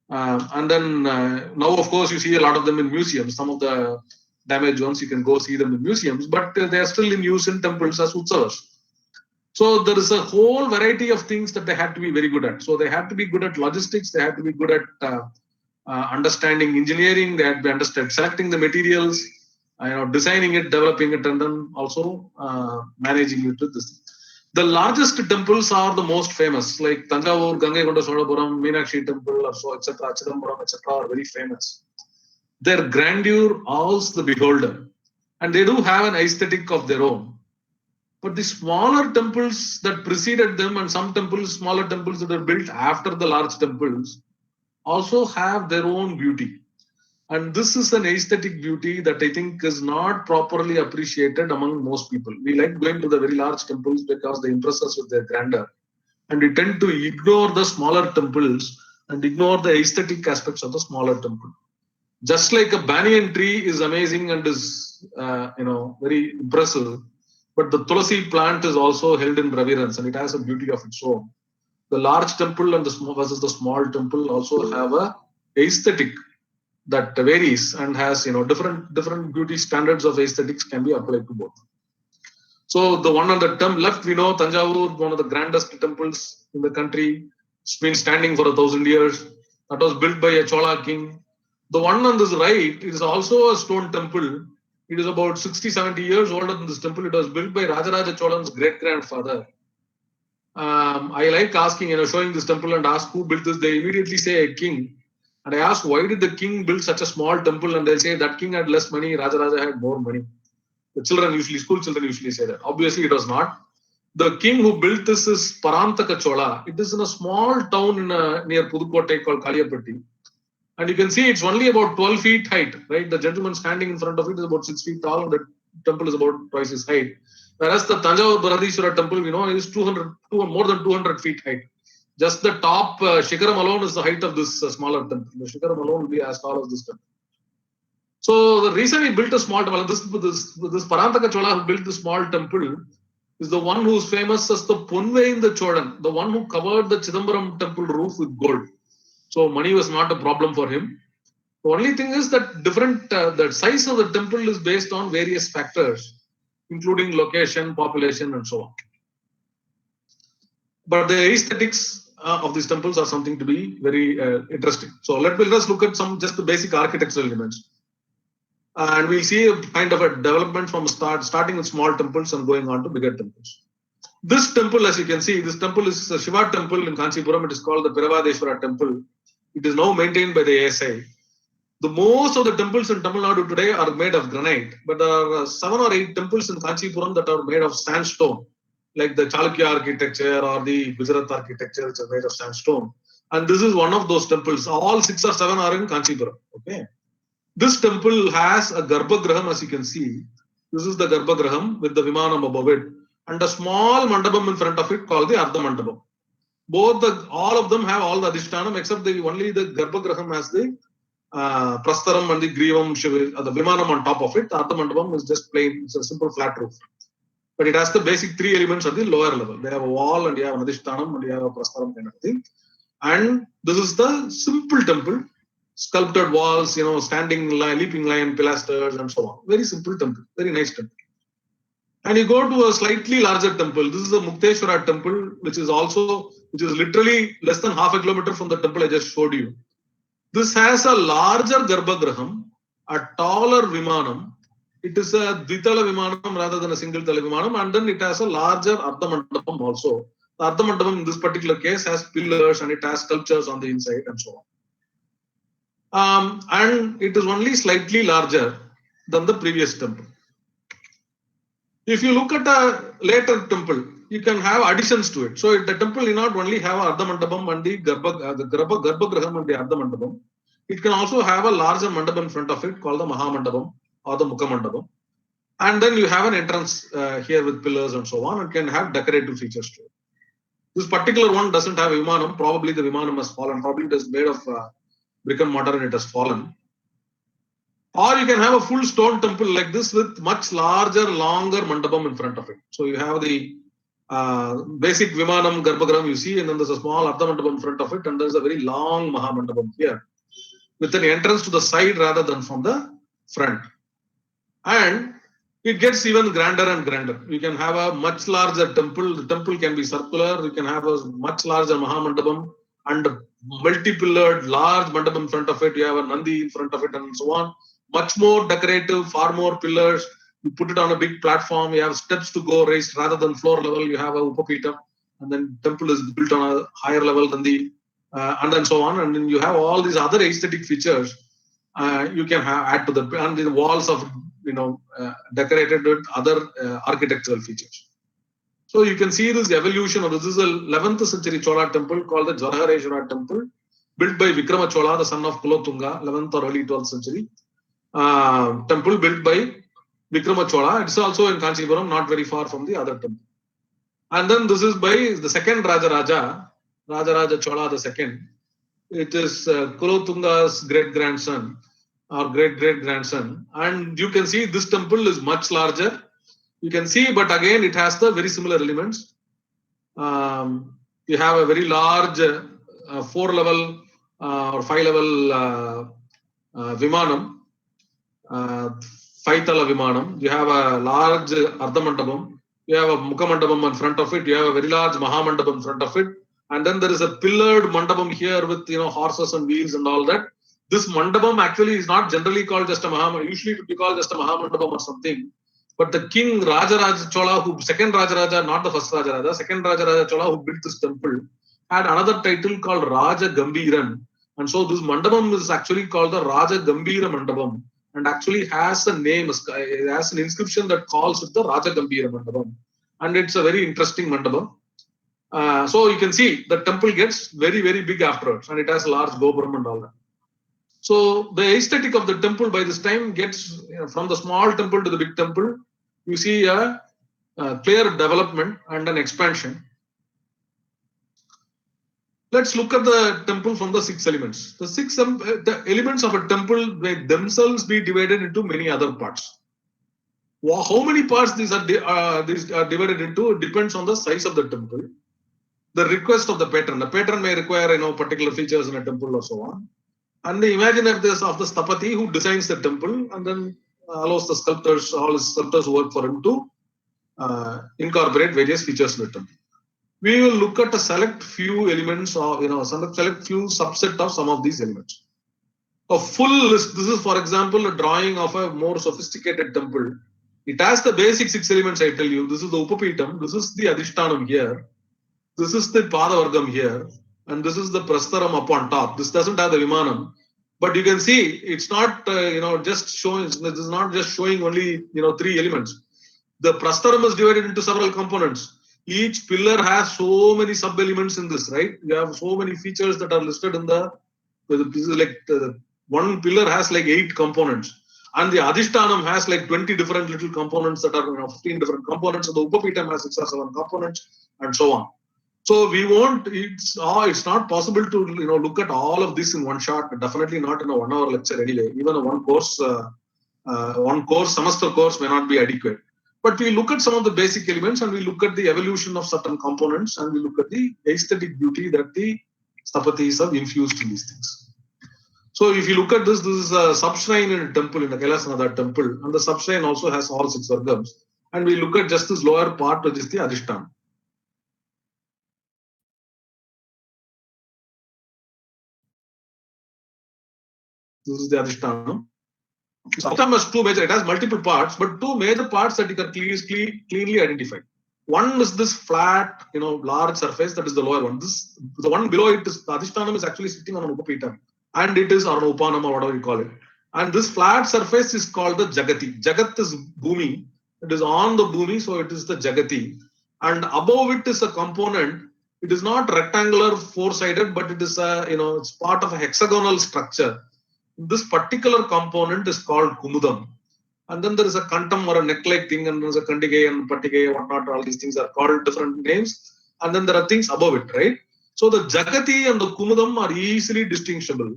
And then now, of course, you see a lot of them in museums. Some of the damaged ones, you can go see them in museums, but they are still in use in temples as Utsavas. So there is a whole variety of things that they had to be very good at. So they had to be good at logistics, they had to be good at understanding engineering, they had to be understand selecting the materials, designing it, developing it, and then also managing it with this. The largest temples are the most famous, like Tanjavur, Gangaikonda Solapuram, Meenakshi Temple, or so, etc., Chidambaram, etc., are very famous. Their grandeur awes the beholder, and they do have an aesthetic of their own. But the smaller temples that preceded them, and some temples, smaller temples that are built after the large temples, also have their own beauty. And this is an aesthetic beauty that I think is not properly appreciated among most people. We like going to the very large temples because they impress us with their grandeur. And we tend to ignore the smaller temples and ignore the aesthetic aspects of the smaller temple. Just like a banyan tree is amazing and is, very impressive, but the Tulasi plant is also held in reverence and it has a beauty of its own. The large temple and the small versus the small temple also have a aesthetic that varies and has different beauty standards of aesthetics can be applied to both. So the one on the left, we know Tanjavur, one of the grandest temples in the country. It's been standing for 1,000 years. That was built by a Chola king. The one on this right is also a stone temple. It is about 60-70 years older than this temple. It was built by Rajaraja Cholan's great-grandfather. I like asking, showing this temple and ask who built this. They immediately say a king. And I ask, why did the king build such a small temple? And they'll say that king had less money, Rajaraja had more money. The school children usually say that. Obviously, it was not. The king who built this is Parantaka Chola. It is in a small town near Pudukkottai called Kaliyapatti. And you can see it's only about 12 feet height, right? The gentleman standing in front of it is about 6 feet tall, and the temple is about twice his height. Whereas the Tanjavur Baradishwara temple, is more than 200 feet height. Just the top Shikaram alone is the height of this smaller temple. The Shikaram alone will be as tall as this temple. So the reason he built a small temple, this Parantaka Chola who built the small temple is the one who is famous as the Ponvein the Cholan, the one who covered the Chidambaram temple roof with gold. So money was not a problem for him. The only thing is that the size of the temple is based on various factors, including location, population, and so on. But the aesthetics of these temples are something to be very interesting. So let us look at just the basic architectural elements. And we'll see a kind of a development from starting with small temples and going on to bigger temples. This temple, as you can see, this temple is a Shiva temple in Kanchipuram. It is called the Piravadeshwara temple. It is now maintained by the ASI. The most of the temples in Tamil Nadu today are made of granite, but there are 7 or 8 temples in Kanchipuram that are made of sandstone, like the Chalukya architecture or the Gujarat architecture, which are made of sandstone. And this is one of those temples. All 6 or 7 are in Kanchipuram. Okay. This temple has a Garbhagraham, as you can see. This is the Garbhagraham with the Vimanam above it, and a small mandapam in front of it called the Ardha Mandapam. All of them have all the Adhishtanam, except only the Garbhagraham has the Prastaram and the Grivam, the Vimanam on top of it. The Ardha Mandapam is just plain, it's a simple flat roof. But it has the basic 3 elements at the lower level. They have a wall and you have an Adhishtanam and you have a Prastaram kind of thing. And this is the simple temple. Sculpted walls, standing leaping lion pilasters and so on. Very simple temple, very nice temple. And you go to a slightly larger temple. This is a Mukteshwara temple, which is literally less than half a kilometer from the temple I just showed you. This has a larger Garbhagraham, a taller Vimanam. it is a Dvitala Vimanam rather than a single Tala Vimanam, and then it has a larger Ardha Mandapam also. The Ardha Mandapam in this particular case has pillars and it has sculptures on the inside and so on. And it is only slightly larger than the previous temple. If you look at a later temple, you can have additions to it. So the temple need not only have Ardha Mandapam and the Garbhagraham and the Ardha Mandapam, it can also have a larger mandapam in front of it called the Maha Mandapam or the Mukha Mandapam. And then you have an entrance here with pillars and so on, and can have decorative features to it. This particular one doesn't have a Vimanam. Probably the Vimanam has fallen. Probably it is made of brick and mortar and it has fallen. Or you can have a full stone temple like this with much larger, longer mandapam in front of it. So you have the basic Vimanam, Garbhagram you see, and then there's a small Ardha Mandapam in front of it, and there's a very long Maha Mandapam here with an entrance to the side rather than from the front. And it gets even grander and grander. You can have a much larger temple. The temple can be circular. You can have a much larger Maha Mandapam and multi-pillared large mandapam in front of it. You have a Nandi in front of it and so on. Much more decorative, far more pillars. You put it on a big platform. You have steps to go raised rather than floor level. You have a Upapitam, and then temple is built on a higher level than the and then so on. And then you have all these other aesthetic features. You can add to the and the walls of decorated with other architectural features. So you can see this evolution of this is a 11th century Chola temple called the Jwarahareshwara temple, built by Vikrama Chola, the son of Kulotunga, 11th or early 12th century. Temple built by Vikrama Chola. It's also in Kanchipuram, not very far from the other temple. And then this is by the second Rajaraja Chola the second. It is Kulotunga's great-grandson or great-great-grandson. And you can see this temple is much larger. You can see, but again, it has the very similar elements. You have a very large 4-level or 5-level Vimanam, 5-tala Vimanam. You have a large Ardha Mandapam. You have a Mukha Mandapam in front of it. You have a very large Maha Mandapam in front of it. And then there is a pillared mandapam here with horses and wheels and all that. This mandapam actually is not generally called just a Maha. Usually it would be called just a Maha Mandapam or something. But the king Rajaraja Chola, second Rajaraja, not the first Rajaraja, second Rajaraja Chola who built this temple, had another title called Raja Gambiran. And so this mandapam is actually called the Raja Gambira Mandapam, and actually has a name, it has an inscription that calls it the Raja Gambira Mandapam. And it's a very interesting mandapam. So you can see the temple gets very, very big afterwards, and it has a large gopuram and all that. So the aesthetic of the temple by this time gets from the small temple to the big temple. You see a clear development and an expansion. Let's look at the temple from the 6 elements. The elements of a temple may themselves be divided into many other parts. How many parts these are divided into depends on the size of the temple, the request of the patron. The patron may require particular features in a temple or so on. And the imaginaries of the Sthapati who designs the temple and then allows the sculptors, all his sculptors work for him to incorporate various features in the temple. We will look at a select few elements or select few subset of some of these elements. A full list. This is, for example, a drawing of a more sophisticated temple. It has the basic 6 elements I tell you. This is the Upapitam. This is the Adhishtanam here. This is the Padavargam here. And this is the Prastaram up on top. This doesn't have the Vimanam. But you can see it's not just showing. This is not just showing only 3 elements. The Prastaram is divided into several components. Each pillar has so many sub elements in this, right? You have so many features that are listed in one pillar has like 8 components, and the Adhishtanam has like 20 different little components that are 15 different components, and the Upapitam has 6 or 7 components, and so on. So we won't. It's not possible to look at all of this in one shot. Definitely not in a 1-hour lecture anyway. Even a one semester course may not be adequate. But we look at some of the basic elements, and we look at the evolution of certain components, and we look at the aesthetic beauty that the Sthapatis have infused in these things. So if you look at this is a sub-shrine in a temple, in the Kailasanatha temple, and the sub-shrine also has all 6 vargams. And we look at just this lower part, which is the Adhishtanam. This is the Adhishtanam. Kautam has two major, it has multiple parts, but two major parts that you can clearly identify. One is this flat, large surface, that is the lower one. The one below it is, the Adhishtanam is actually sitting on an Upapitam, and it is on an Upanam or whatever you call it. And this flat surface is called the Jagati. Jagat is Bhumi. It is on the Bhumi, so it is the Jagati. And above it is a component. It is not rectangular, four-sided, but it is it's part of a hexagonal structure. This particular component is called Kumudam. And then there is a kantam or a neck-like thing, and there's a kandige and pattige, whatnot. All these things are called different names. And then there are things above it, right? So the Jagati and the Kumudam are easily distinguishable.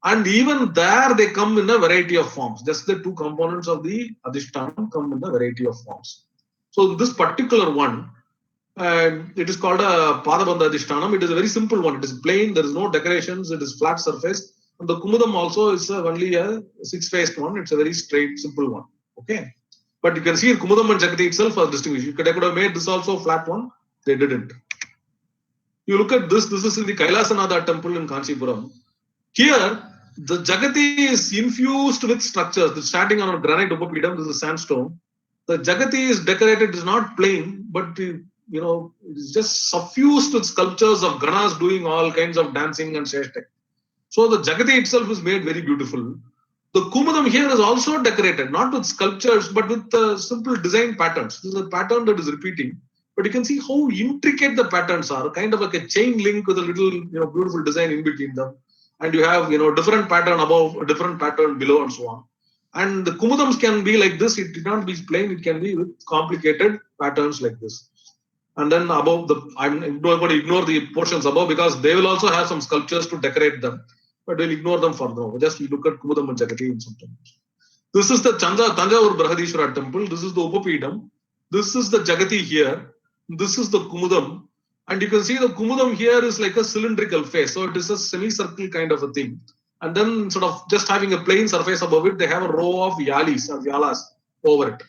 And even there, they come in a variety of forms. Just the two components of the Adhishtanam come in a variety of forms. So this particular one, it is called a Padabandha Adhishtanam. It is a very simple one. It is plain. There is no decorations. It is flat surface. And the Kumudam also is only a six-faced one. It's a very straight, simple one. Okay. But you can see Kumudam and Jagati itself are distinguished. They could have made this also a flat one. They didn't. You look at this. This is in the Kailasanatha temple in Kanchipuram. Here, the Jagati is infused with structures. It's standing on a granite Upapeedam. This is sandstone. The Jagati is decorated. It is not plain, but it is just suffused with sculptures of Ganas doing all kinds of dancing and sheshtek. So the Jagati itself is made very beautiful. The Kumudam here is also decorated, not with sculptures, but with simple design patterns. This is a pattern that is repeating. But you can see how intricate the patterns are, kind of like a chain link with a little beautiful design in between them. And you have different pattern above, a different pattern below, and so on. And the Kumudams can be like this. It did not be plain. It can be with complicated patterns like this. And then above I'm not going to ignore the portions above because they will also have some sculptures to decorate them. But we'll ignore them for now. Just look at Kumudam and Jagati in some temples. This is the Tanjavur Brihadishwara temple. This is the Upapeedam. This is the Jagati here. This is the Kumudam. And you can see the Kumudam here is like a cylindrical face. So it is a semicircle kind of a thing. And then sort of just having a plain surface above it, they have a row of yalis or yalas over it.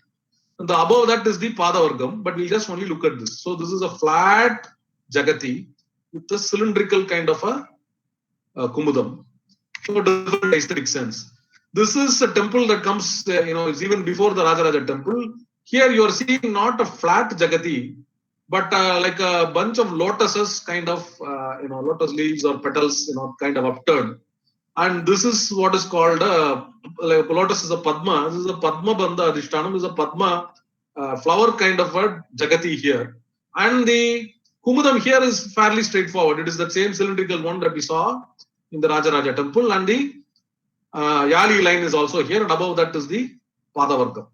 And the above that is the Padavargam, but we'll just only look at this. So this is a flat Jagati with a cylindrical kind of a Kumudam. So different aesthetic sense. This is a temple that comes, it's even before the Rajaraja temple. Here you are seeing not a flat Jagati, but like a bunch of lotuses, kind of, lotus leaves or petals, kind of upturned. And this is what is called like lotus is a Padma. This is a Padma Bandha Adhishtanam. This is a Padma flower kind of a Jagati here. And the Kumudam here is fairly straightforward. It is the same cylindrical one that we saw in the Rajaraja temple. And the Yali line is also here. And above that is the Padavargam.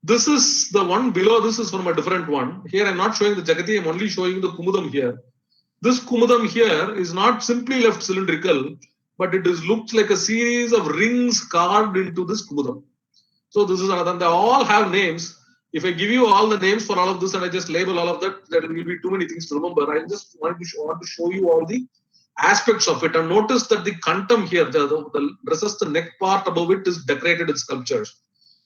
This is the one below. This is from a different one. Here I'm not showing the Jagati. I'm only showing the Kumudam here. This Kumudam here is not simply left cylindrical, but it looks like a series of rings carved into this Kumudam. So this is another. They all have names. If I give you all the names for all of this and I just label all of that, there will be too many things to remember. I just want to show you all the aspects of it. And notice that the kantam here, the neck part above it is decorated with sculptures.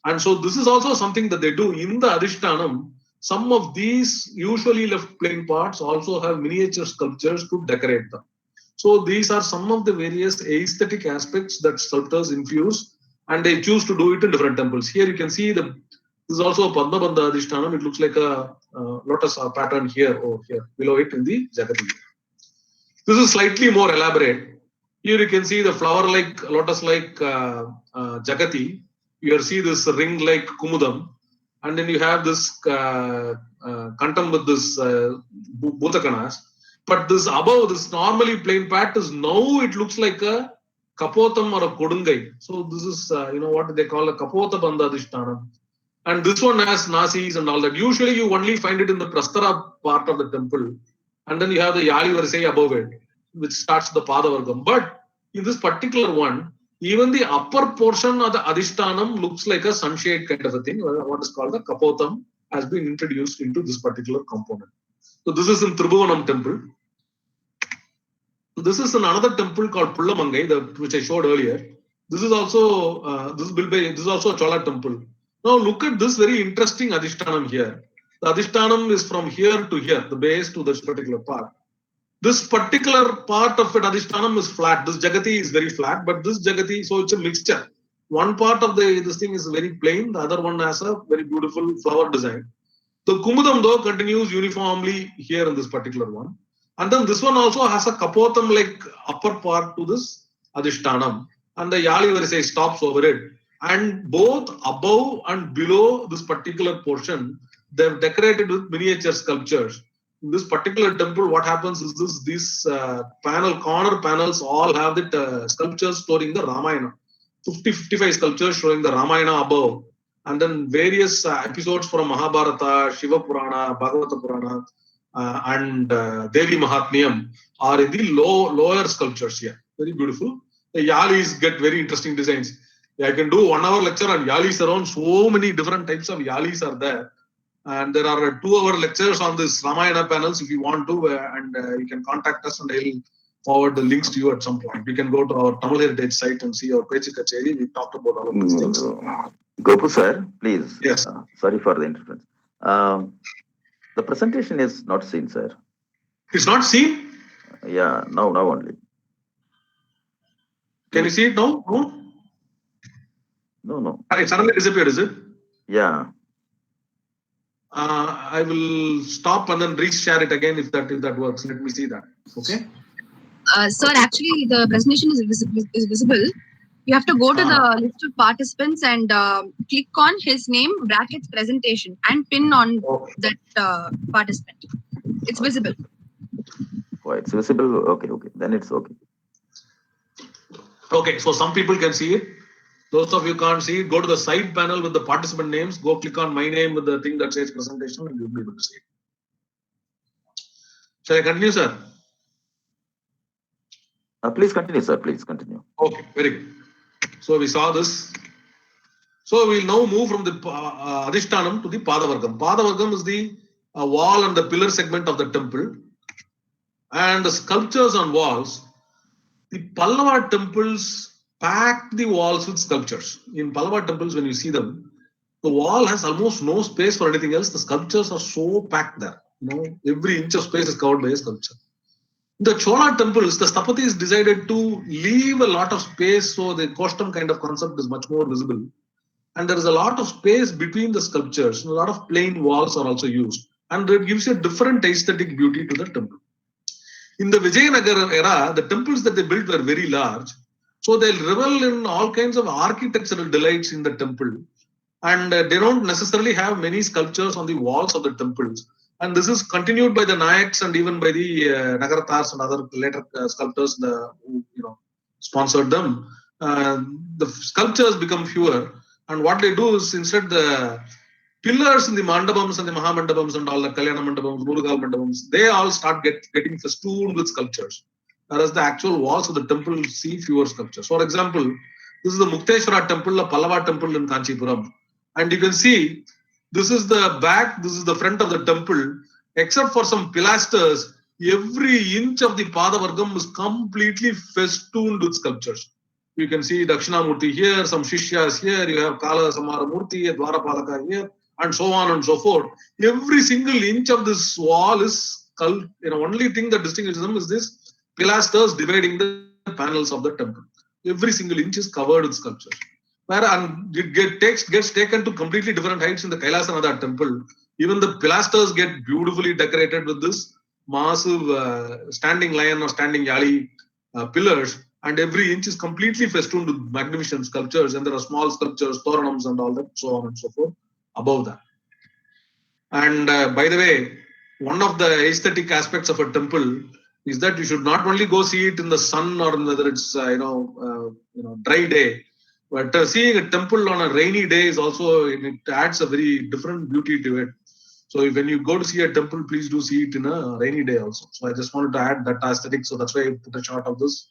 And so this is also something that they do in the Adhishtanam. Some of these usually left plain parts also have miniature sculptures to decorate them. So these are some of the various aesthetic aspects that sculptors infuse, and they choose to do it in different temples. Here you can see this is also a Padma Bandha Adhishtanam. It looks like a lotus pattern here or here below it in the Jagati. This is slightly more elaborate. Here you can see the flower-like, lotus-like Jagati. You see this ring-like Kumudam, and then you have this kantam with this Bhutakanas. But this above, this normally plain part is now it looks like a Kapotam or a Kodungai. So this is, what they call a Kapota Bandha Adhishtanam. And this one has Nasis and all that. Usually you only find it in the Prastara part of the temple. And then you have the Yali Varisai above it, which starts the Padavargam. But in this particular one, even the upper portion of the Adhishtanam looks like a sunshade kind of a thing. What is called the Kapotam has been introduced into this particular component. So this is in Tribhuvanam temple. This is in another temple called Pullamangai, which I showed earlier. This is also this is also a Chola temple. Now look at this very interesting Adhishtanam here. The Adhishtanam is from here to here, the base to this particular part. This particular part of it, Adhishtanam, is flat. This Jagati is very flat, but this Jagati, so it's a mixture. One part of this thing is very plain, the other one has a very beautiful flower design. The Kumudam though continues uniformly here in this particular one. And then this one also has a Kapotham like upper part to this Adhishtanam. And the Yali Varisai stops over it. And both above and below this particular portion, they've decorated with miniature sculptures. In this particular temple, what happens is these corner panels all have the sculptures storing the Ramayana. 55 sculptures showing the Ramayana above. And then various episodes from Mahabharata, Shiva Purana, Bhagavata Purana, and Devi Mahatmyam are in the lower sculptures here. Very beautiful. The Yalis get very interesting designs. I can do 1 hour lecture on Yalis around. So many different types of Yalis are there. And there are 2-hour lectures on this Ramayana panels if you want to. And you can contact us and I'll forward the links to you at some point. You can go to our Tamil Heritage site and see our Pechi Kacheri. We talked about all of these things. Gopu sir, please. Yes. Sorry for the interference. The presentation is not seen, sir. It's not seen? Yeah, now only. Can you see it now? No? No. It suddenly disappeared, is it? Yeah. I will stop and then re-share it again if that works. Let me see that. Okay. Sir, actually, the presentation is visible. You have to go to the list of participants and click on his name, brackets presentation, and pin on that participant. It's visible. Oh, it's visible. Okay. Then it's okay. Okay, so some people can see it. Those of you can't see it, go to the side panel with the participant names. Go click on my name with the thing that says presentation, and you'll be able to see it. Shall I continue, sir? Please continue, sir. Please continue. Okay, very good. So we saw this. So we'll now move from the Adhishtanam to the Padavargam. Padavargam is the wall and the pillar segment of the temple. And the sculptures on walls, the Pallava temples packed the walls with sculptures. In Pallava temples, when you see them, the wall has almost no space for anything else. The sculptures are so packed there. Every inch of space is covered by a sculpture. The Chola temples, the Sthapatis decided to leave a lot of space, so the Koshtam kind of concept is much more visible. And there is a lot of space between the sculptures. A lot of plain walls are also used. And it gives you a different aesthetic beauty to the temple. In the Vijayanagara era, the temples that they built were very large. So they'll revel in all kinds of architectural delights in the temple. And they don't necessarily have many sculptures on the walls of the temples. And this is continued by the Nayaks and even by the Nagaratars and other later sculptors who sponsored them. The sculptures become fewer. And what they do is instead the pillars in the mandapams and the mahamandapams and all the Kalyana mandapams, Murugal mandapams, they all start getting festooned with sculptures. Whereas the actual walls of the temple see fewer sculptures. For example, this is the Mukteshwara temple, a Pallava temple in Kanchipuram. And you can see this is the back, this is the front of the temple. Except for some pilasters, every inch of the Padavargam is completely festooned with sculptures. You can see Dakshinamurti here, some Shishyas here, you have Kala Samara Murti, Dwarapalaka here, and so on and so forth. Every single inch of this wall is only thing that distinguishes them is this pilasters dividing the panels of the temple. Every single inch is covered with sculptures. And it gets taken to completely different heights in the Kailasanada temple. Even the pilasters get beautifully decorated with this massive standing lion or standing yali pillars, and every inch is completely festooned with magnificent sculptures, and there are small sculptures, toranams and all that, so on and so forth, above that. And by the way, one of the aesthetic aspects of a temple is that you should not only go see it in the sun or whether it's dry day, but seeing a temple on a rainy day is also, it adds a very different beauty to it. So when you go to see a temple, please do see it in a rainy day also. So I just wanted to add that aesthetic. So that's why I put a shot of this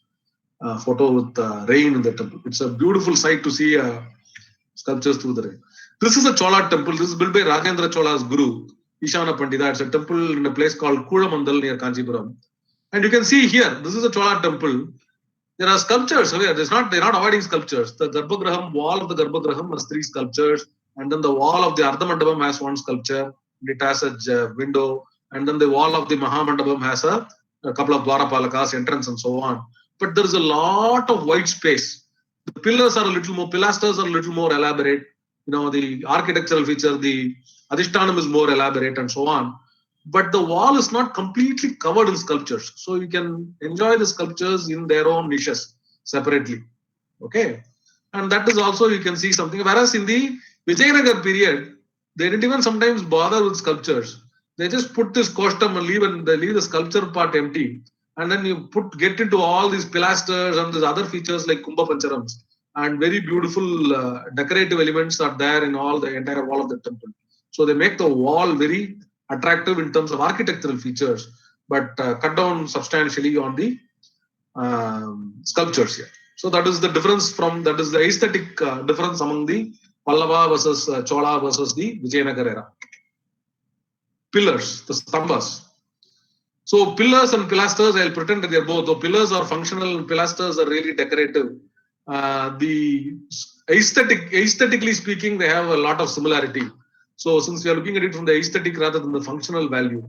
photo with rain in the temple. It's a beautiful sight to see sculptures through the rain. This is a Chola temple. This is built by Rajendra Chola's guru, Ishana Pandita. It's a temple in a place called Kulamandal near Kanchipuram. And you can see here, this is a Chola temple. There are sculptures. So they're not avoiding sculptures. The Garbhagraham, wall of the Garbhagraham has 3 sculptures. And then the wall of the Ardhamandapam has 1 sculpture. It has a window. And then the wall of the Mahamandapam has a couple of Dwarapalakas, entrance and so on. But there is a lot of white space. The pillars are a little more, pilasters are a little more elaborate. The architectural feature, the adhishtanam is more elaborate and so on. But the wall is not completely covered in sculptures. So you can enjoy the sculptures in their own niches separately. Okay. And that is also, you can see something. Whereas in the Vijayanagar period, they didn't even sometimes bother with sculptures. They just put this costume and they leave the sculpture part empty. And then you get into all these pilasters and these other features like Kumbha Pancharams. And very beautiful decorative elements are there in all the entire wall of the temple. So they make the wall very attractive in terms of architectural features, but cut down substantially on the sculptures here. So that is the difference that is the aesthetic difference among the Pallava versus Chola versus the Vijayanagar era. Pillars, the stambhas. So pillars and pilasters, I'll pretend that they're both. Though pillars are functional and pilasters are really decorative. The aesthetically speaking, they have a lot of similarity. So since we are looking at it from the aesthetic rather than the functional value,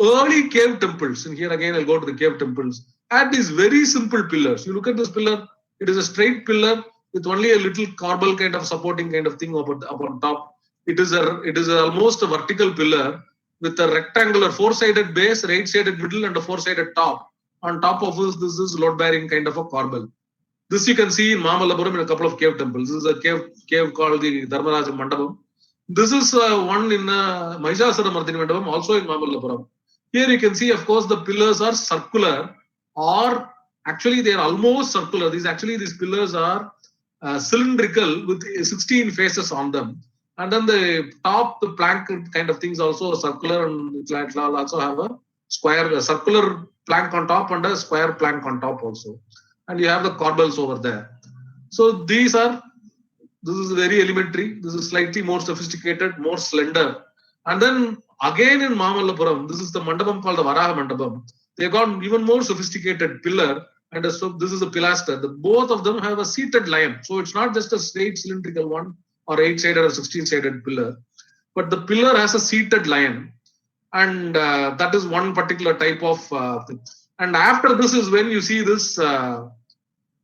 early cave temples, and here again I'll go to the cave temples, had these very simple pillars. You look at this pillar, it is a straight pillar with only a little corbel kind of supporting kind of thing up on top. It is almost a vertical pillar with a rectangular 4-sided base, 8-sided middle, and a 4-sided top. On top of this is load-bearing kind of a corbel. This you can see in Mamallapuram in a couple of cave temples. This is a cave called the Dharmaraja Mandapam. This is one in Mahishasura Mardini Mandapam, also in Mamallapuram. Here you can see, of course, the pillars are circular, or actually they are almost circular. These pillars are cylindrical with 16 faces on them. And then the top, the plank kind of things also circular, and it will also have a circular plank on top and a square plank on top also. And you have the corbels over there. So this is very elementary. This is slightly more sophisticated, more slender. And then again in Mamallapuram, this is the mandapam called the Varaha Mandapam. They've got even more sophisticated pillar, and so this is a pilaster. Both of them have a seated lion. So it's not just a straight cylindrical one or 8-sided or 16-sided pillar, but the pillar has a seated lion. And that is one particular type of thing. And after this is when you see this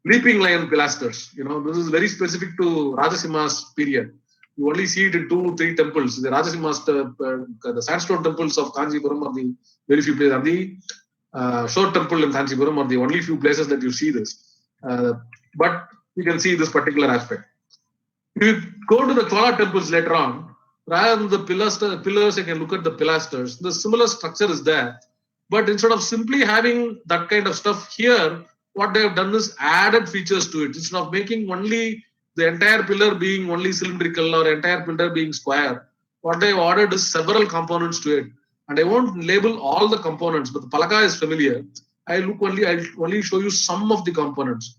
leaping lion pilasters. This is very specific to Rajasimha's period. You only see it in 2-3 temples. The Rajasimha's, the sandstone temples of Kanchipuram are the very few places. And the shore temple in Kanchipuram are the only few places that you see this. But you can see this particular aspect. If you go to the Chola temples later on, rather than the pillars, you can look at the pilasters. The similar structure is there. But instead of simply having that kind of stuff here, what they have done is added features to it. Instead of making only the entire pillar being only cylindrical or entire pillar being square, what they have ordered is several components to it. And I won't label all the components, but the palaka is familiar. I'll only show you some of the components.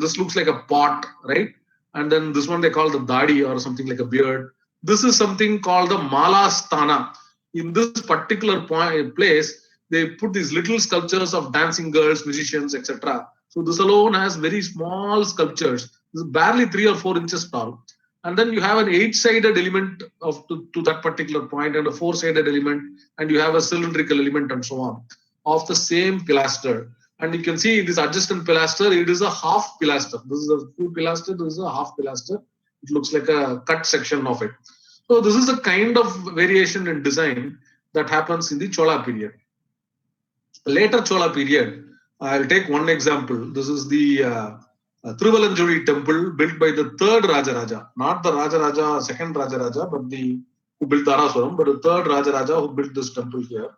This looks like a pot, right? And then this one they call the dadi or something like a beard. This is something called the mala sthana. In this particular place, they put these little sculptures of dancing girls, musicians, etc. So this alone has very small sculptures. This is barely 3 or 4 inches tall. And then you have an 8-sided element to that particular point and a 4-sided element, and you have a cylindrical element and so on of the same pilaster. And you can see in this adjacent pilaster, it is a half pilaster. This is a full pilaster, this is a half pilaster. It looks like a cut section of it. So this is a kind of variation in design that happens in the Chola period. Later Chola period, I'll take one example. This is the Thiruvalanjuri temple built by the 3rd Rajaraja, not the Rajaraja, 2nd Rajaraja, but who built Dharaswaram, but the 3rd Rajaraja who built this temple here.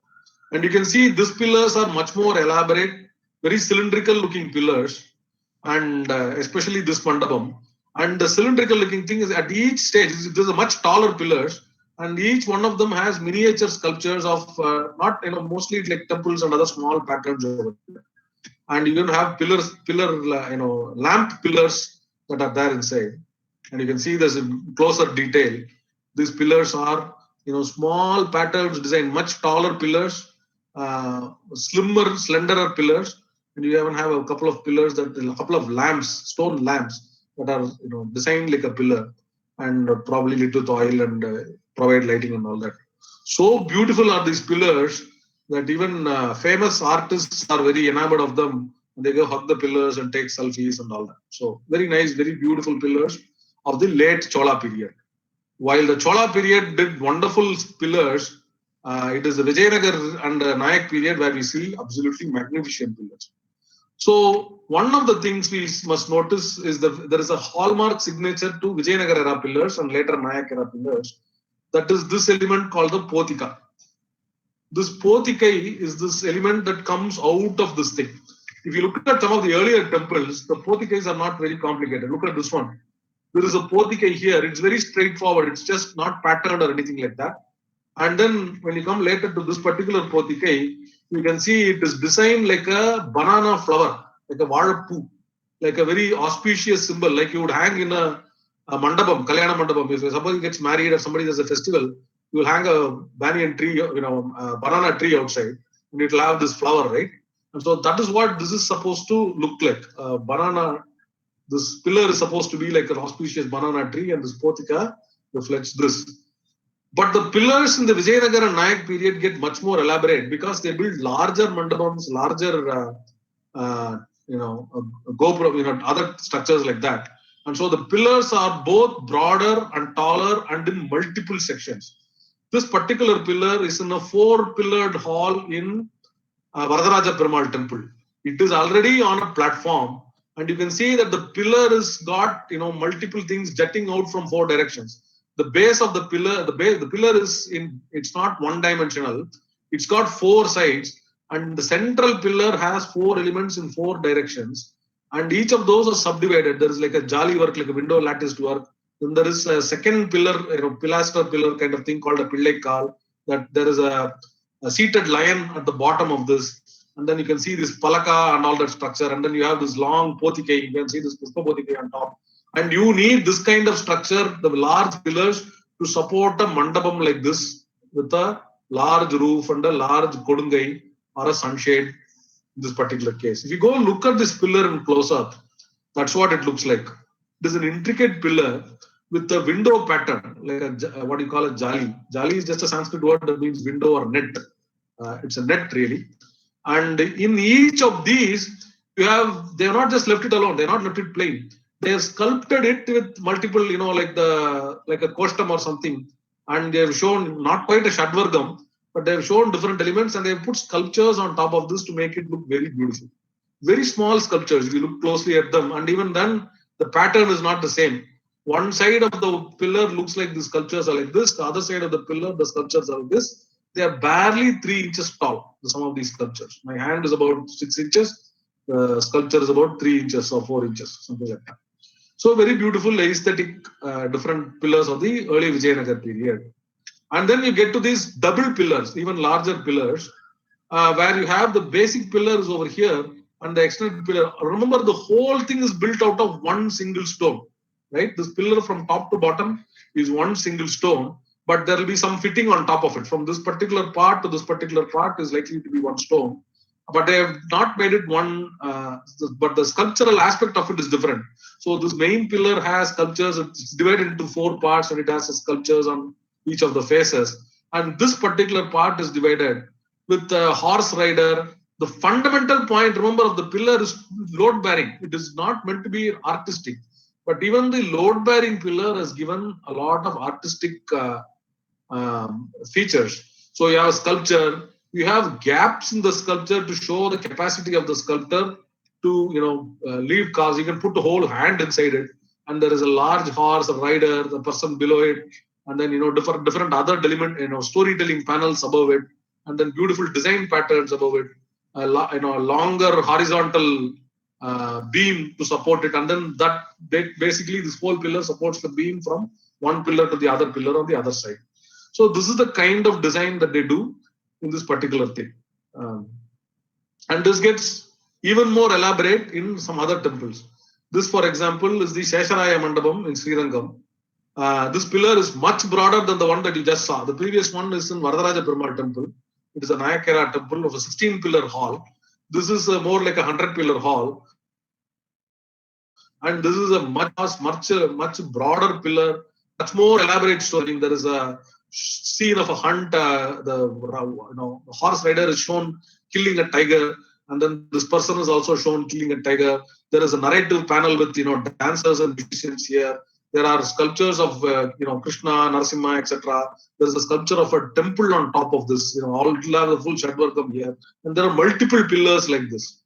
And you can see these pillars are much more elaborate, very cylindrical looking pillars, and especially this mandapam. And the cylindrical looking thing is at each stage, there's a much taller pillars, and each one of them has miniature sculptures of mostly like temples and other small patterns over there. And you can have lamp pillars that are there inside. And you can see there's a closer detail. These pillars are, small patterns designed, much taller pillars, slimmer, slenderer pillars. And you even have a couple of pillars a couple of lamps, stone lamps that are, designed like a pillar and probably lit with oil and provide lighting and all that. So beautiful are these pillars that even famous artists are very enamored of them And they go hug the pillars and take selfies and all that. So very nice, very beautiful pillars of the late Chola period. While the Chola period did wonderful pillars, it is the Vijayanagar and the Nayak period where we see absolutely magnificent pillars. So one of the things we must notice is that there is a hallmark signature to Vijayanagar era pillars and later Nayak era pillars. That is this element called the Potika. This Potikai is this element that comes out of this thing. If you look at some of the earlier temples, the Potikais are not very complicated. Look at this one. There is a Potikai here. It's very straightforward. It's just not patterned or anything like that. And then when you come later to this particular Potikai, you can see it is designed like a banana flower, like a vazhapu, like a very auspicious symbol, like you would hang in a mandapam, Kalyana mandapam. If somebody gets married or somebody does a festival, you will hang a banyan tree, a banana tree outside, and it will have this flower, right? And so that is what this is supposed to look like. Banana, this pillar is supposed to be like an auspicious banana tree, and this Potika reflects this. But the pillars in the Vijayanagar and Nayak period get much more elaborate because they build larger mandapams, larger, gopura, other structures like that. And so the pillars are both broader and taller and in multiple sections. This particular pillar is in a 4-pillared hall in Varadaraja Perumal temple. It is already on a platform, and you can see that the pillar has got multiple things jutting out from 4 directions. The base of the pillar, the pillar is it's not one-dimensional. It's got 4 sides, and the central pillar has 4 elements in 4 directions, and each of those are subdivided. There is like a jali work, like a window latticed work. Then there is a second pillar, pilaster pillar kind of thing called a pillaikal. That there is a seated lion at the bottom of this, and then you can see this palaka and all that structure, and then you have this long potikai. You can see this pushpa potikai on top. And you need this kind of structure, the large pillars, to support a mandapam like this with a large roof and a large kodungai or a sunshade in this particular case. If you go look at this pillar in close up, that's what it looks like. It is an intricate pillar with a window pattern, like what you call a jali. Jali is just a Sanskrit word that means window or net. It's a net really. And in each of these, they have not just left it alone. They have not left it plain. They have sculpted it with multiple, like a kostam or something, and they have shown not quite a shadvargam, but they have shown different elements, and they have put sculptures on top of this to make it look very beautiful. Very small sculptures, if you look closely at them, and even then the pattern is not the same. One side of the pillar looks like the sculptures are like this, the other side of the pillar, the sculptures are like this. They are barely 3 inches tall, some of these sculptures. My hand is about 6 inches, the sculpture is about 3 inches or 4 inches, something like that. So very beautiful aesthetic, different pillars of the early Vijayanagar period. And then you get to these double pillars, even larger pillars, where you have the basic pillars over here and the extended pillar. Remember, the whole thing is built out of one single stone, right? This pillar from top to bottom is one single stone, but there will be some fitting on top of it. From this particular part to this particular part is likely to be one stone. But they have not made it one, but the sculptural aspect of it is different. So this main pillar has sculptures, it's divided into 4 parts, and it has sculptures on each of the faces. And this particular part is divided with a horse rider. The fundamental point, remember, of the pillar is load bearing. It is not meant to be artistic, but even the load bearing pillar has given a lot of artistic features. So you have a sculpture. You have gaps in the sculpture to show the capacity of the sculptor to, leave cars. You can put the whole hand inside it, and there is a large horse, a rider, the person below it, and then different other element, storytelling panels above it, and then beautiful design patterns above it. A longer horizontal beam to support it, and then basically this whole pillar supports the beam from one pillar to the other pillar on the other side. So this is the kind of design that they do in this particular thing. And this gets even more elaborate in some other temples. This, for example, is the Sesharaya Mandapam in Srirangam. This pillar is much broader than the one that you just saw. The previous one is in Varadaraja Perumal temple. It is a Nayakara temple of a 16-pillar hall. This is more like a 100-pillar hall. And this is a much broader pillar, much more elaborate story. There is a scene of a hunt. The horse rider is shown killing a tiger, And then this person is also shown killing a tiger. There is a narrative panel with dancers and musicians here. There are sculptures of Krishna, Narasimha, etc. There is a sculpture of a temple on top of this. All will have the full Shadvargam here, and there are multiple pillars like this.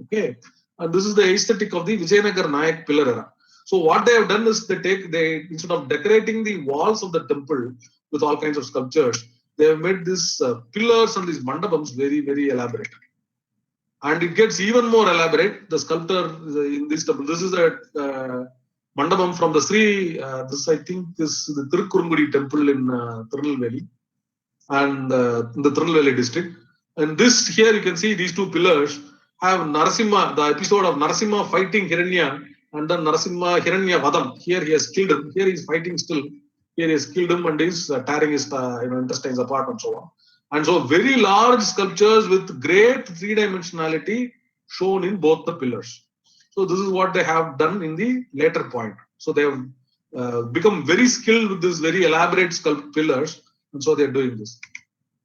Okay, and this is the aesthetic of the Vijayanagar Nayak pillar era. So what they have done is they instead of decorating the walls of the temple with all kinds of sculptures, they have made these pillars and these mandapams very, very elaborate. And it gets even more elaborate. The sculptor in this temple, this is a mandapam from the Sri, this I think is the Tirukkurungudi temple in Tirunelveli and in the Tirunelveli district. And this here you can see these two pillars have Narasimha, the episode of Narasimha fighting Hiranya, and then Narasimha Hiranya Vadam. Here he has killed him. Here he is fighting still. Here he has killed him and is tearing his intestines apart and so on. And so very large sculptures with great three-dimensionality shown in both the pillars. So this is what they have done in the later point. So they have become very skilled with these very elaborate sculpt pillars, and so they are doing this.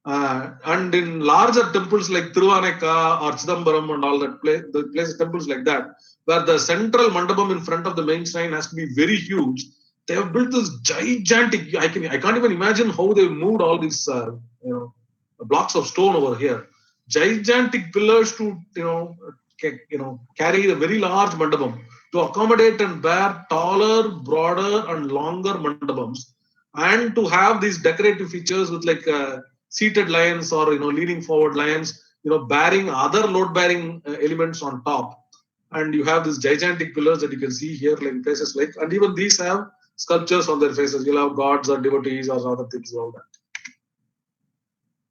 And in larger temples like Thiruvanekka or Chidambaram and all that the temples like that, where the central mandapam in front of the main shrine has to be very huge, they have built this gigantic. I can't even imagine how they moved all these blocks of stone over here, gigantic pillars to carry a very large mandapam to accommodate and bear taller, broader, and longer mandapams, and to have these decorative features with like seated lions or leaning forward lions, bearing other load-bearing elements on top, and you have these gigantic pillars that you can see here, like places like, and even these have sculptures on their faces. You'll have gods or devotees or other things, all that.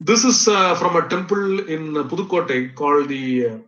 This is from a temple in Pudukkottai called the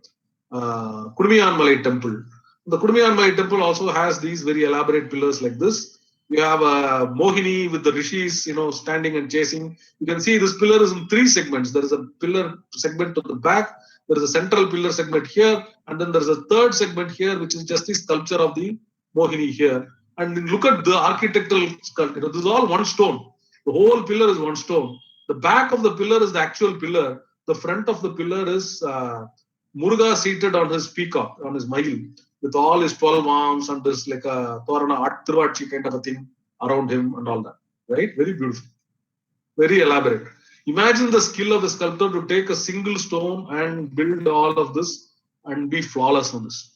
Kudumiyanmalai temple. The Kudumiyanmalai temple also has these very elaborate pillars like this. You have a Mohini with the rishis, standing and chasing. You can see this pillar is in 3 segments. There is a pillar segment to the back. There is a central pillar segment here, and then there is a 3rd segment here, which is just the sculpture of the Mohini here. And look at the architectural sculpture. This is all one stone. The whole pillar is one stone. The back of the pillar is the actual pillar. The front of the pillar is Muruga seated on his peacock, on his mail, with all his 12 arms and this like a Torana Thiruvachi kind of a thing around him and all that. Right? Very beautiful. Very elaborate. Imagine the skill of the sculptor to take a single stone and build all of this and be flawless on this.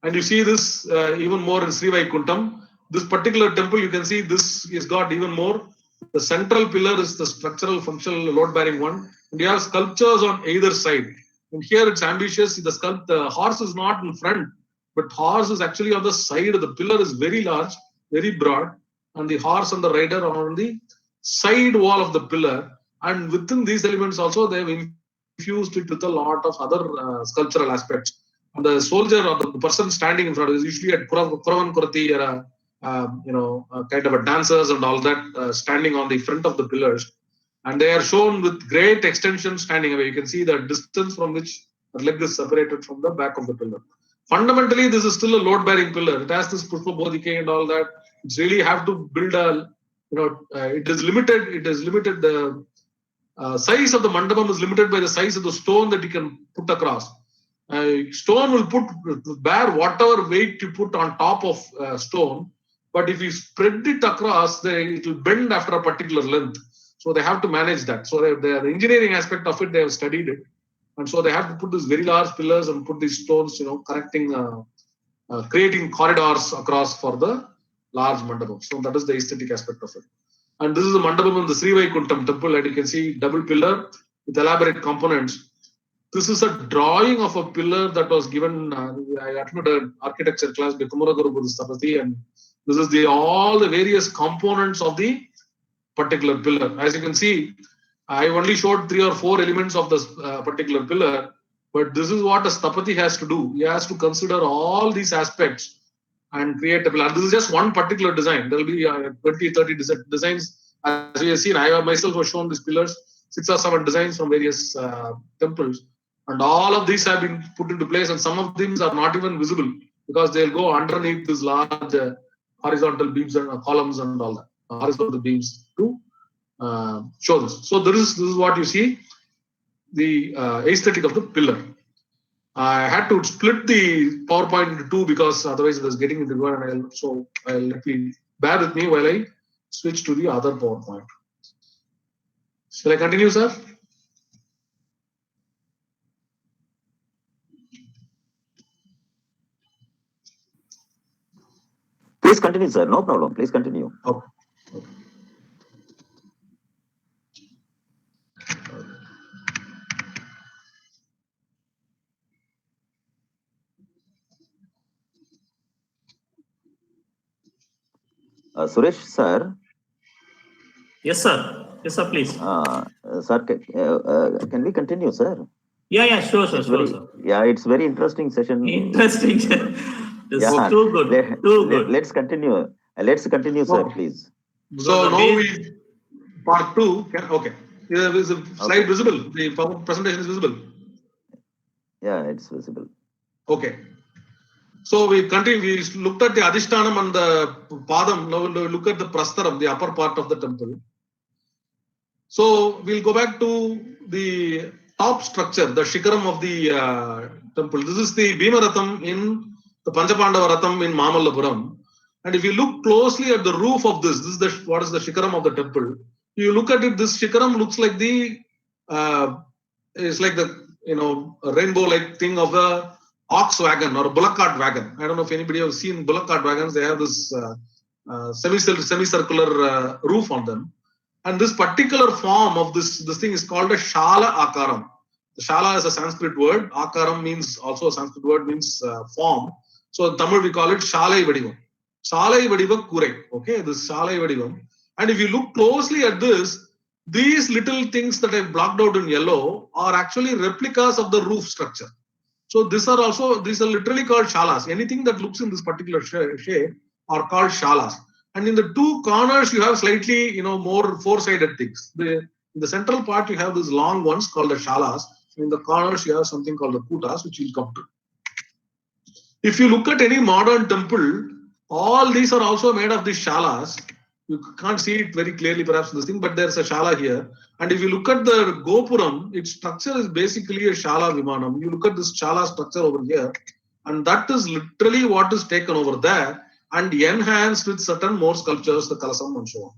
And you see this even more in Sri Vaikuntham. This particular temple, you can see this is got even more. The central pillar is the structural, functional, load-bearing one. And you have sculptures on either side. And here it's ambitious. The horse is not in front, but horse is actually on the side. The pillar is very large, very broad, and the horse and the rider are on the side wall of the pillar. And within these elements also, they have infused it with a lot of other sculptural aspects. And the soldier or the person standing in front is usually at Kuravan Kurati or kind of a dancers and all that standing on the front of the pillars. And they are shown with great extension standing away. You can see the distance from which the leg is separated from the back of the pillar. Fundamentally, this is still a load-bearing pillar. It has this Pushpa Bodhike and all that. It's really have to build a, it is limited. It is limited. The size of the mandapam is limited by the size of the stone that you can put across. Stone will bear whatever weight you put on top of stone. But if you spread it across, it will bend after a particular length. So they have to manage that. So the engineering aspect of it, they have studied it. And so they have to put these very large pillars and put these stones, creating corridors across for the large mandapam. So that is the aesthetic aspect of it. And this is the mandapam in the Sri Vaikuntham temple, and you can see double pillar with elaborate components. This is a drawing of a pillar that was given, I attended an architecture class by Kumaraguru Buddhistapati, and this is all the various components of the particular pillar. As you can see, I only showed 3 or 4 elements of this particular pillar, but this is what a Stapati has to do. He has to consider all these aspects and create a pillar. This is just one particular design. There will be 20, 30 designs. As we have seen, I myself have shown these pillars, 6 or 7 designs from various temples. And all of these have been put into place, and some of these are not even visible because they'll go underneath these large horizontal beams and columns and all that, horizontal beams to show this. So this is what you see. the aesthetic of the pillar. I had to split the PowerPoint into two because otherwise it was getting into one, and I'll let me bear with me while I switch to the other PowerPoint. Shall I continue, sir? Please continue, sir. No problem. Please continue. Okay. Suresh, sir. Yes, sir. Yes, sir, please. Sir, can we continue, sir? Yeah, sure, sir. Yeah, it's very interesting session. Interesting. Yeah, too good. Too good. Let's continue. Let's continue, sir, please. So now part 2. Okay. Is the slide visible? The presentation is visible. Yeah, it's visible. Okay. So we continue. We looked at the Adhishtanam and the Padam. Now we'll look at the Prastaram, the upper part of the temple. So we'll go back to the top structure, the Shikaram of the temple. This is the Bhima Ratham in the Panchapandava Ratham in Mamallapuram. And if you look closely at the roof of this is what is the Shikaram of the temple. You look at it, this Shikaram looks like it's like the a rainbow-like thing of a ox wagon or a bullock cart wagon. I don't know if anybody has seen bullock cart wagons. They have this semicircular roof on them. And this particular form of this thing is called a Shala Akaram. The Shala is a Sanskrit word. Akaram means also a Sanskrit word means form. So in Tamil we call it Shalai Vadivam. Shalai Vadiva Kurai. Okay, this Shalai Vadivam. And if you look closely at this, these little things that I've blocked out in yellow are actually replicas of the roof structure. So these are literally called shalas. Anything that looks in this particular shape are called shalas. And in the two corners, you have slightly, more four-sided things. In the central part, you have these long ones called the shalas. In the corners, you have something called the kutas, which we'll come to. If you look at any modern temple, all these are also made of these shalas. You can't see it very clearly, perhaps, in this thing, but there's a shala here. And if you look at the Gopuram, its structure is basically a shala vimanam. You look at this shala structure over here, and that is literally what is taken over there and enhanced with certain more sculptures, the Kalasam and so on.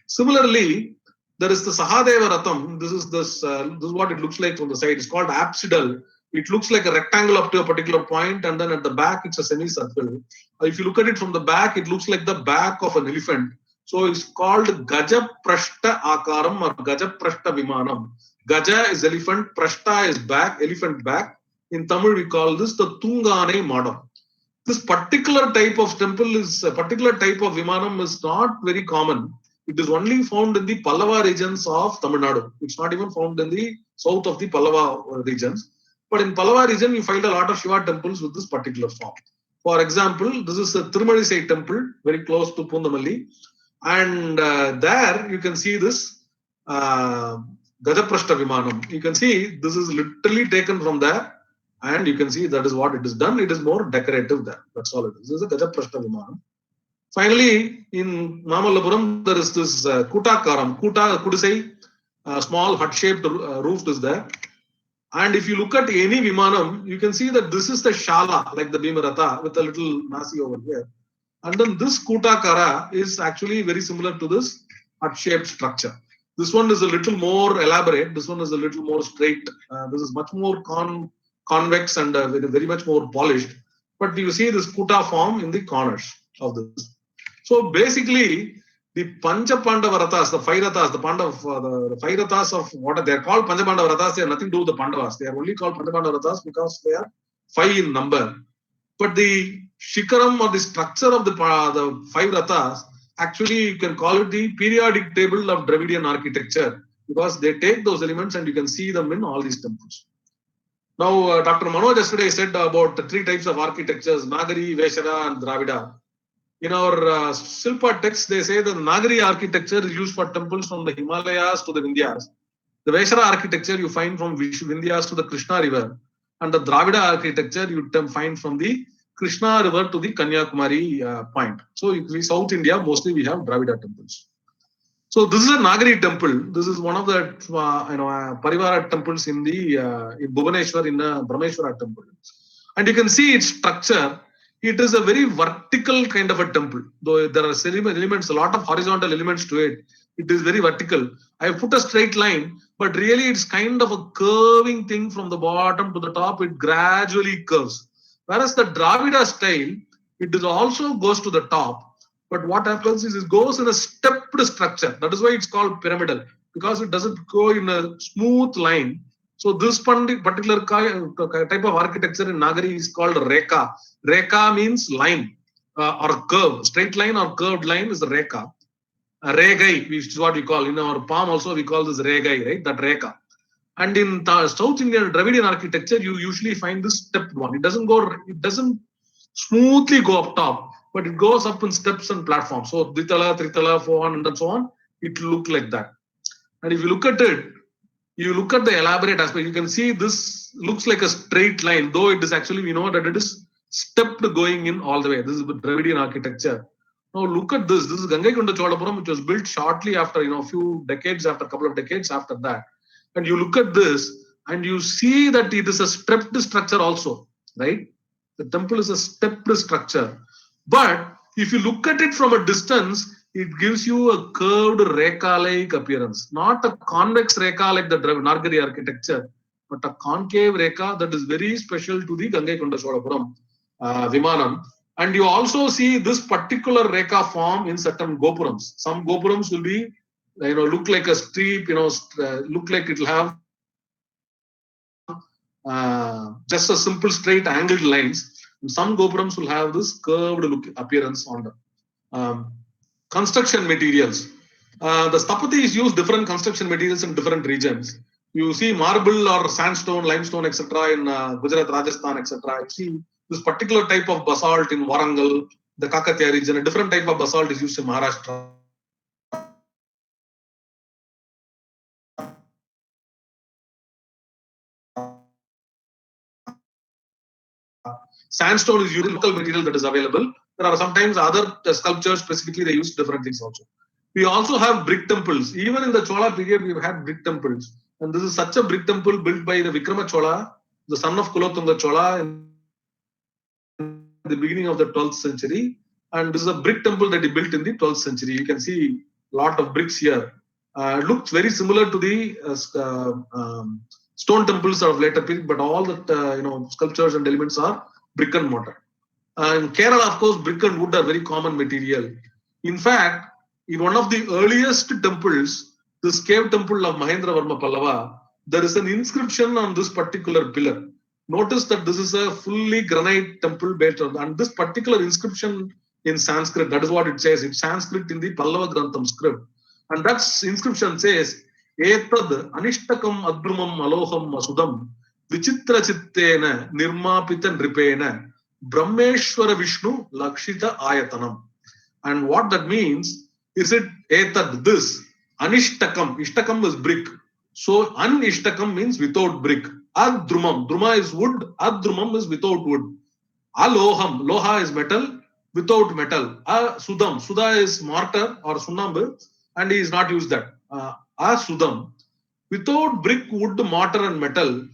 Similarly, there is the Sahadeva Ratham. This is what it looks like from the side. It's called apsidal. It looks like a rectangle up to a particular point, and then at the back, it's a semicircle. If you look at it from the back, it looks like the back of an elephant. So it's called Gaja Prashta Akaram or Gaja Prashta Vimanam. Gaja is elephant, Prashta is back, elephant back. In Tamil, we call this the Tungane Madam. This particular type of temple particular type of Vimanam is not very common. It is only found in the Pallava regions of Tamil Nadu. It's not even found in the south of the Pallava regions. But in Pallava region, you find a lot of Shiva temples with this particular form. For example, this is a Tirumalizai temple, very close to Pundamalli. And there you can see this Gajaprashta Vimanam. You can see this is literally taken from there, and you can see that is what it is done. It is more decorative there. That's all it is. This is a Gajaprashta Vimanam. Finally, in Mamallapuram, there is this Kutakaram, Kudisai, small hut-shaped roof is there. And if you look at any Vimanam, you can see that this is the Shala, like the Bhimaratha, with a little Nasi over here. And then this Kutakara is actually very similar to this hut-shaped structure. This one is a little more elaborate. This one is a little more straight. This is much more convex and very much more polished. But you see this Kuta form in the corners of this. So basically, the Panchapandava Rathas, the five Rathas, the five Rathas of what they are called Panchapandava Rathas, they have nothing to do with the Pandavas. They are only called Panchapandava Rathas because they are 5 in number. But the Shikaram or the structure of the 5 Rathas, actually you can call it the periodic table of Dravidian architecture because they take those elements and you can see them in all these temples. Now, Dr. Manoj yesterday said about the 3 types of architectures, Nagari, Veshara and Dravida. In our Silpa text, they say the Nagari architecture is used for temples from the Himalayas to the Vindhyas. The Veshara architecture you find from Vindhyas to the Krishna river. And the Dravida architecture you find from the Krishna river to the Kanyakumari point. So if we South India, mostly we have Dravida temples. So this is a Nagari temple. This is one of the Parivara temples in the in Bhubaneswar in the Brahmeshwara temple. And you can see its structure. It is a very vertical kind of a temple. Though there are elements, a lot of horizontal elements to it. It is very vertical. I have put a straight line, but really it's kind of a curving thing from the bottom to the top. It gradually curves. Whereas the Dravida style, it is also goes to the top. But what happens is it goes in a stepped structure. That is why it's called pyramidal, because it doesn't go in a smooth line. So this particular type of architecture in Nagari is called Reka. Reka means line or curve. Straight line or curved line is Reka. Regai, which is what we call. In our palm also we call this Regai, right? That Reka. And in South Indian Dravidian architecture, you usually find this stepped one. It doesn't smoothly go up top, but it goes up in steps and platforms. So Ditala, Tritala, 400 and so on, it look like that. And if you look at it, you look at the elaborate aspect, you can see this looks like a straight line, though it is actually, we know that it is stepped going in all the way. This is Dravidian architecture. Now look at this. This is Gangaikonda Cholapuram, which was built shortly after, a few decades after, a couple of decades after that. And you look at this and you see that it is a stepped structure also, right? The temple is a stepped structure. But if you look at it from a distance, it gives you a curved Reka-like appearance. Not a convex Reka like the Nagari architecture, but a concave Reka that is very special to the Gangaikonda Cholapuram Vimanam. And you also see this particular Reka form in certain Gopurams. Some Gopurams will be, look like a street, look like it will have just a simple straight angled lines. Some Gopurams will have this curved look appearance on the construction materials. The Sthapatis use different construction materials in different regions. You see marble or sandstone, limestone, etc. in Gujarat, Rajasthan, etc. You see this particular type of basalt in Warangal, the Kakatiya region. A different type of basalt is used in Maharashtra. Sandstone is usually local material that is available. There are sometimes other sculptures, specifically they use different things also. We also have brick temples. Even in the Chola period, we've had brick temples. And this is such a brick temple built by the Vikrama Chola, the son of Kulothunga Chola, in the beginning of the 12th century. And this is a brick temple that he built in the 12th century. You can see a lot of bricks here. It looks very similar to the stone temples of later period, but all the sculptures and elements are brick and mortar. In Kerala, of course, brick and wood are very common material. In fact, in one of the earliest temples, this cave temple of Mahendravarma Pallava, there is an inscription on this particular pillar. Notice that this is a fully granite temple based on, and this particular inscription in Sanskrit, that is what it says. It's Sanskrit in the Pallava Grantham script. And that inscription says, Etad Anishtakam Adbrumam Aloham Masudam Vichitra Chittena Nirmapita Nripena Brahmeshwara Vishnu Lakshita Ayatanam. And what that means is it Etad, this Anishtakam. Ishtakam is brick. So Anishtakam means without brick. Adrumam. Druma is wood. Adrumam is without wood. Aloham. Loha is metal. Without metal. Sudam. Suda is mortar or sunamb, and he is not used that. Sudam. Without brick, wood, mortar, and metal.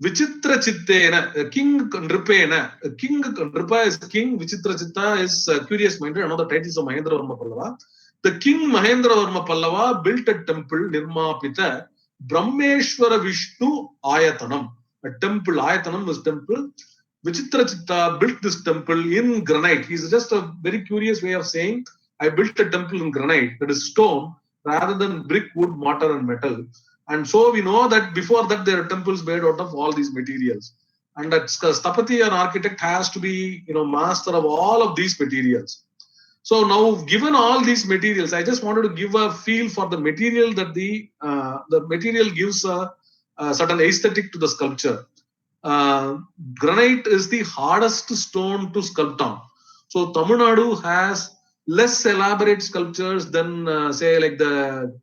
Vichitra Chittena, King Nripena. King Nripa is king. Vichitra Chitta is curious minded. Another titles of Mahendravarma Pallava. The king Mahendravarma Pallava built a temple, Nirmapita, Brahmeshwara Vishnu Ayatanam. A temple, Ayatanam is temple. Vichitra Chitta built this temple in granite. It's just a very curious way of saying, I built a temple in granite, that is stone, rather than brick, wood, mortar, and metal. And so we know that before that there are temples made out of all these materials. And that Sthapati, an architect, has to be master of all of these materials. So now, given all these materials, I just wanted to give a feel for the material that the material gives a certain aesthetic to the sculpture. Granite is the hardest stone to sculpt on. So Tamil Nadu has less elaborate sculptures than say like the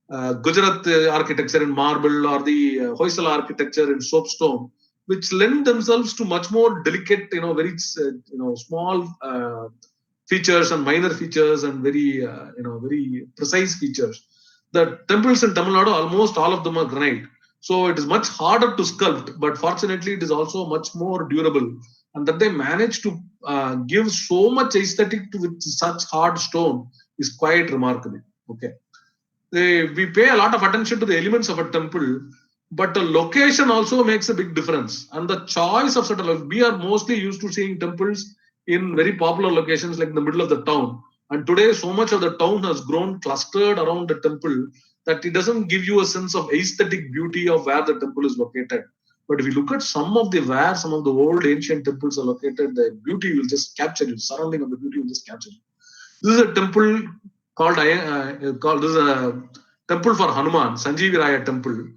Gujarat architecture in marble or the Hoysala architecture in soapstone, which lend themselves to much more delicate, very small features and minor features and very, very precise features. The temples in Tamil Nadu, almost all of them are granite. So it is much harder to sculpt, but fortunately it is also much more durable. And that they manage to give so much aesthetic to with such hard stone is quite remarkable. Okay. We pay a lot of attention to the elements of a temple, but the location also makes a big difference. And the choice of certain, we are mostly used to seeing temples in very popular locations like in the middle of the town. And today, so much of the town has grown clustered around the temple that it doesn't give you a sense of aesthetic beauty of where the temple is located. But if you look at some of the old ancient temples are located, the beauty will just capture you. Surrounding of the beauty will just capture you. This is a temple called this is a temple for Hanuman, Sanjeevi Raya temple.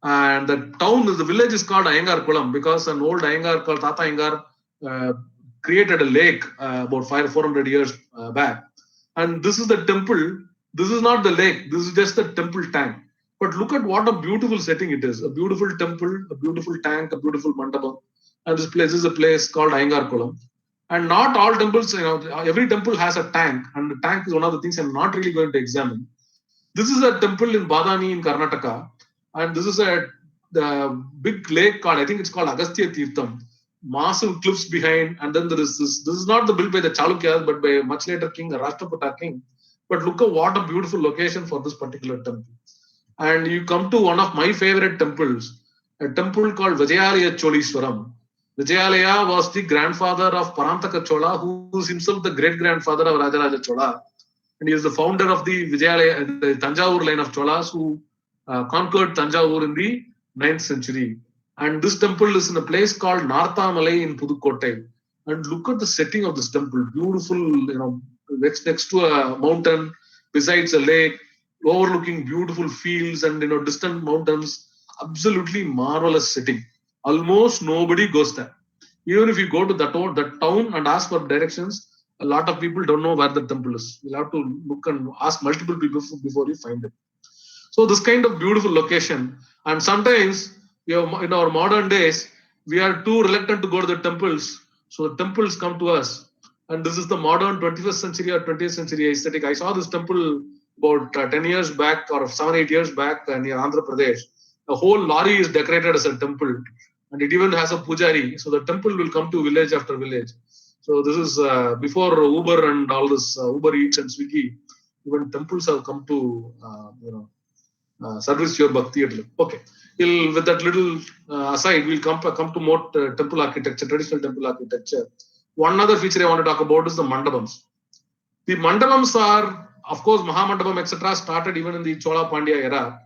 And the village is called Iyengar Kulam because an old Iyengar called Tata Iyengar created a lake about 400 years back. And this is the temple. This is not the lake. This is just the temple tank. But look at what a beautiful setting it is. A beautiful temple, a beautiful tank, a beautiful mandapam. And this place is a place called Iyengar Kulam. And not all temples, every temple has a tank. And the tank is one of the things I'm not really going to examine. This is a temple in Badani in Karnataka. And this is the big lake called, I think it's called Agastya Tirtham. Massive cliffs behind. And then there is this is not built by the Chalukyas, but by a much later king, a Rashtrakuta king. But look at what a beautiful location for this particular temple. And you come to one of my favorite temples, a temple called Vijayalaya Cholishwaram. Vijayalaya was the grandfather of Parantaka Chola, who is himself the great-grandfather of Rajaraja Chola. And he is the founder of the Vijayalaya, the Tanjavur line of Cholas, who conquered Tanjavur in the 9th century. And this temple is in a place called Narthamalai in Pudukkottai. And look at the setting of this temple. Beautiful, next to a mountain, besides a lake, overlooking beautiful fields and distant mountains. Absolutely marvelous setting. Almost nobody goes there. Even if you go to that town and ask for directions, a lot of people don't know where the temple is. You'll have to look and ask multiple people before you find it. So this kind of beautiful location. And sometimes in our modern days, we are too reluctant to go to the temples. So the temples come to us. And this is the modern 21st century or 20th century aesthetic. I saw this temple about 10 years back or 7-8 years back near Andhra Pradesh. The whole lorry is decorated as a temple. And it even has a pujari. So the temple will come to village after village. So this is before Uber and all this Uber Eats and Swiggy. Even temples have come to service your bhakti. Okay. With that little aside, we'll come to more temple architecture, traditional temple architecture. One other feature I want to talk about is the mandapams. The mandapams are, of course, Mahamandapam, etc., started even in the Chola Pandya era.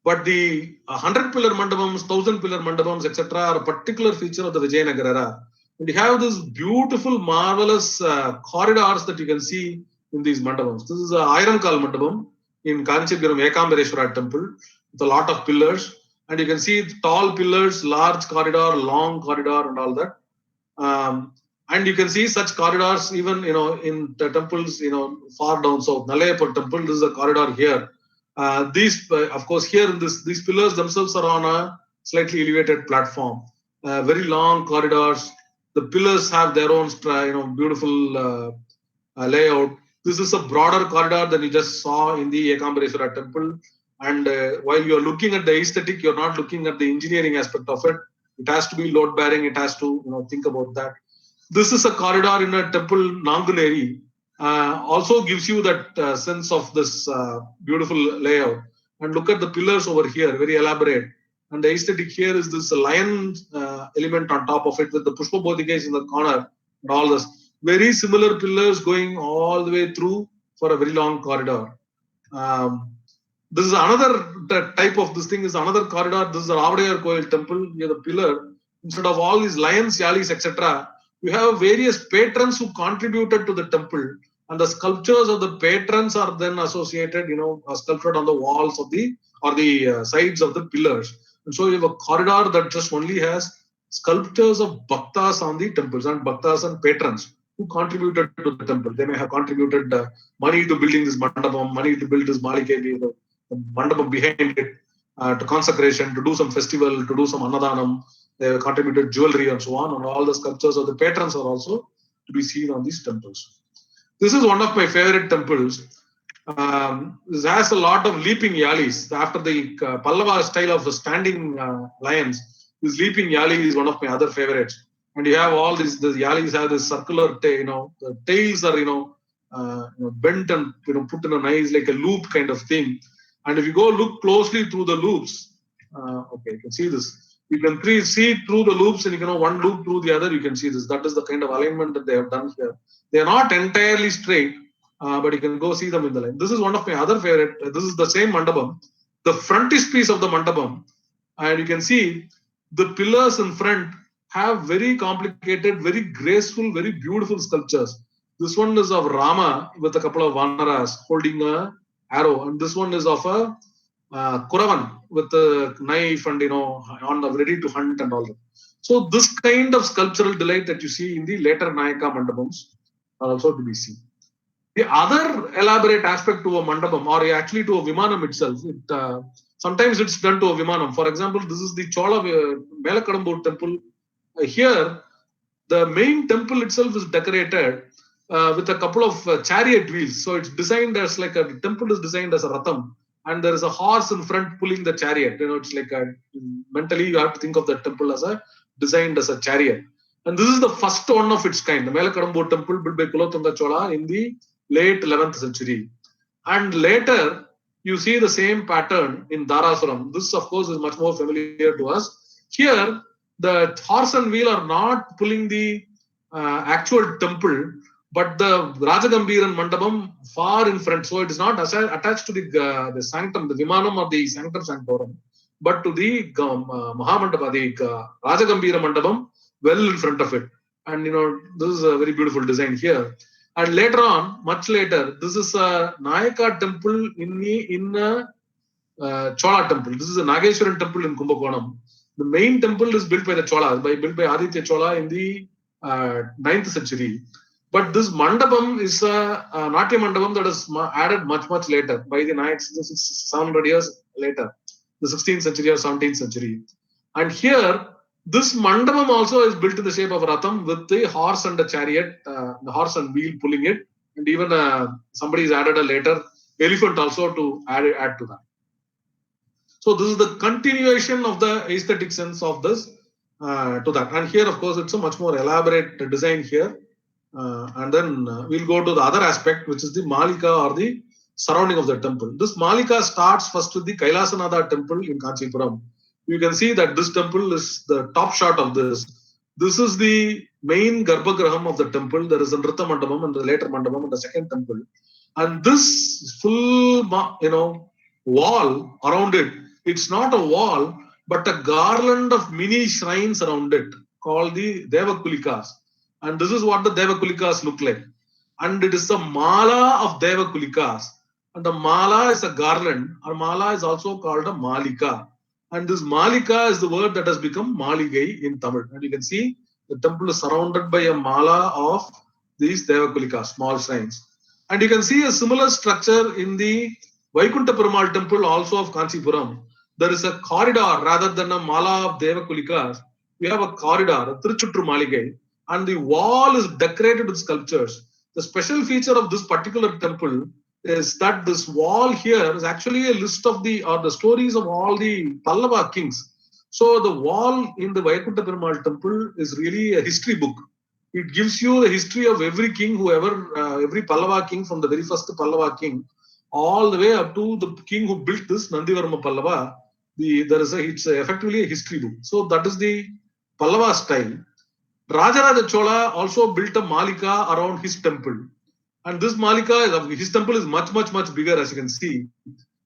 But the 100-pillar mandapams, 1,000-pillar mandapams, etc., are a particular feature of the Vijayanagara era. And you have this beautiful, marvelous corridors that you can see in these mandapams. This is a Ayrankal mandapam in Kanchipuram Ekambareshwara temple with a lot of pillars. And you can see tall pillars, large corridor, long corridor, and all that. And you can see such corridors even in the temples far down south. Nalayapur temple, this is a corridor here. These of course here in these pillars themselves are on a slightly elevated platform. Very long corridors. The pillars have their own beautiful layout. This is a broader corridor than you just saw in the Ekambareshwara temple. And while you are looking at the aesthetic, you're not looking at the engineering aspect of it. It has to be load bearing. It has to think about that. This is a corridor in a temple, Nanguneri. Also gives you that sense of this beautiful layout. And look at the pillars over here, very elaborate. And the aesthetic here is this lion element on top of it with the Pushpa Bodhika in the corner and all this. Very similar pillars going all the way through for a very long corridor. This is another type of this thing is another corridor. This is the Ravadayar Koil temple. Near the pillar, instead of all these lions, yalis, etc., we have various patrons who contributed to the temple. And the sculptures of the patrons are then associated, sculptured on the walls of the sides of the pillars. And so you have a corridor that just only has sculptures of bhaktas on the temples and bhaktas and patrons who contributed to the temple. They may have contributed money to building this mandapam, money to build this malikevi, the mandapam behind it, to consecration, to do some festival, to do some annadanam. They have contributed jewelry and so on. And all the sculptures of the patrons are also to be seen on these temples. This is one of my favorite temples. This has a lot of leaping yalis. After the Pallava style of the standing lions, this leaping yali is one of my other favorites. And you have all these, the yalis have this circular tail, the tails are, bent and, put in a nice, like a loop kind of thing. And if you go look closely through the loops, okay, you can see this. You can see through the loops and one loop through the other, you can see this. That is the kind of alignment that they have done here. They are not entirely straight, but you can go see them in the line. This is one of my other favorite. This is the same mandapam. The frontispiece of the mandapam. And you can see the pillars in front have very complicated, very graceful, very beautiful sculptures. This one is of Rama with a couple of Vanaras holding a arrow. And this one is of a Kuravan with a knife and, ready to hunt and all that. So this kind of sculptural delight that you see in the later Nayaka mandapams are also to be seen. The other elaborate aspect to a mandapam, or actually to a Vimanam itself, sometimes it's done to a Vimanam. For example, this is the Chola Melakadambur temple. Here, the main temple itself is decorated with a couple of chariot wheels. So it's designed as like a temple is designed as a ratham, and there is a horse in front pulling the chariot. It's like mentally you have to think of the temple as designed as a chariot. And this is the first one of its kind, the Melakadambur temple built by Kulothunga Chola in the late 11th century. And later, you see the same pattern in Dharasuram. This, of course, is much more familiar to us. Here, the horse and wheel are not pulling the actual temple, but the Rajagambiran Mandapam far in front. So it is not attached to the sanctum, the Vimanam or the Sanctum Sanctorum, but to the Mahamandapa, the Rajagambira Mandapam, well in front of it. And this is a very beautiful design here. And later on, much later, this is a Nayaka temple in a Chola temple. This is a Nageshwaran temple in Kumbakonam. The main temple is built by the Cholas, built by Aditya Chola in the 9th century. But this mandapam is a Natya mandapam that is added much, much later, by the 700 years later, the 16th century or 17th century. And here, this mandapam also is built in the shape of a ratham with the horse and the chariot, the horse and wheel pulling it. And even somebody has added a later elephant also to add to that. So this is the continuation of the aesthetic sense of this to that. And here, of course, it's a much more elaborate design here. And then we'll go to the other aspect, which is the Malika or the surrounding of the temple. This Malika starts first with the Kailasanatha temple in Kanchipuram. You can see that this temple is the top shot of this. This is the main Garbhagraham of the temple. There is a Nrita Mandapam and the later Mandapam and the second temple. And this full, wall around it, it's not a wall, but a garland of mini shrines around it called the Devakulikas. And this is what the Devakulikas look like. And it is the mala of Devakulikas. And the mala is a garland. Our mala is also called a Malika. And this Malika is the word that has become Maligai in Tamil. And you can see the temple is surrounded by a mala of these Devakulikas, small shrines. And you can see a similar structure in the Vaikunta Perumal temple also of Kanchipuram. There is a corridor rather than a mala of Devakulikas. We have a corridor, a Tiruchutru Maligai. And the wall is decorated with sculptures. The special feature of this particular temple is that this wall here is actually a list of the stories of all the Pallava kings. So the wall in the Vaikunta Perumal temple is really a history book. It gives you the history of every king, every Pallava king from the very first Pallava king, all the way up to the king who built this Nandivarma Pallava. It's effectively a history book. So that is the Pallava style. Rajaraja Chola also built a Malika around his temple. And this Malika, his temple is much, much, much bigger, as you can see.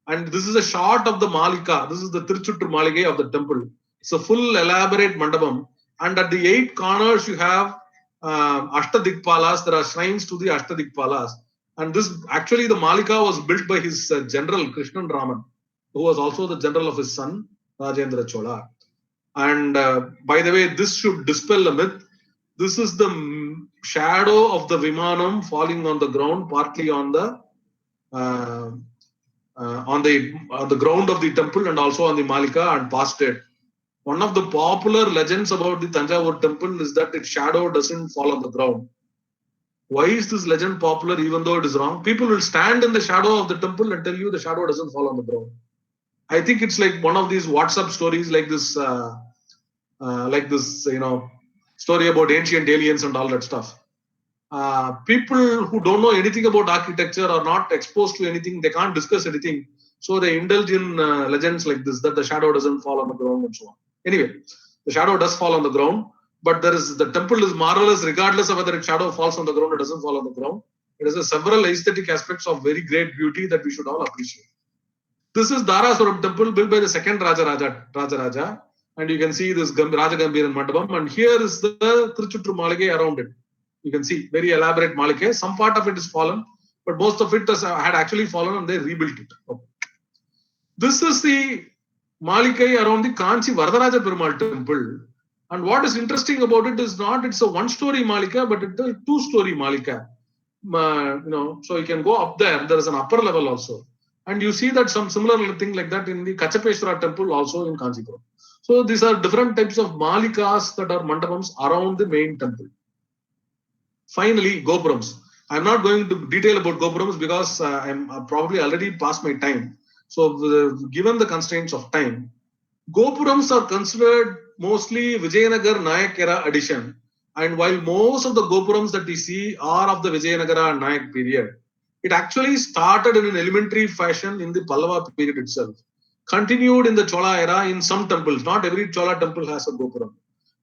And this is a shot of the Malika. This is the Tiruchutru Maligai of the temple. It's a full elaborate mandapam. And at the 8 corners, you have Ashtadikpalas. There are shrines to the Ashtadikpalas. And this, actually, the Malika was built by his general, Krishnan Raman, who was also the general of his son, Rajendra Chola. And by the way, this should dispel a myth. This is the shadow of the Vimanam falling on the ground, partly on the ground of the temple and also on the Malika and past it. One of the popular legends about the Tanjavur temple is that its shadow doesn't fall on the ground. Why is this legend popular even though it is wrong? People will stand in the shadow of the temple and tell you the shadow doesn't fall on the ground. I think it's like one of these WhatsApp stories like this, story about ancient aliens and all that stuff. People who don't know anything about architecture are not exposed to anything, they can't discuss anything. So they indulge in legends like this, that the shadow doesn't fall on the ground and so on. Anyway, the shadow does fall on the ground, but the temple is marvelous regardless of whether its shadow falls on the ground or doesn't fall on the ground. It has several aesthetic aspects of very great beauty that we should all appreciate. This is Dharasuram temple built by the second Raja, and you can see this Raja Gambiran Mandapam, and here is the Tiruchutru Malike around it. You can see very elaborate Malike. Some part of it is fallen, but most of it had actually fallen and they rebuilt it. Okay. This is the Malike around the Kanchi Varadaraja Perumal temple. And what is interesting about it is not it's a one-story Malika, but it's a two-story Malika. So you can go up there. There is an upper level also. And you see that some similar thing like that in the Kachapeshwara temple also in Kanchipuram. So these are different types of Malikas that are mandapams around the main temple. Finally, Gopurams. I'm not going to detail about Gopurams because I'm probably already past my time. So given the constraints of time, Gopurams are considered mostly Vijayanagar Nayak era addition. And while most of the Gopurams that we see are of the Vijayanagara and Nayak period, it actually started in an elementary fashion in the Pallava period itself. Continued in the Chola era in some temples. Not every Chola temple has a Gopuram.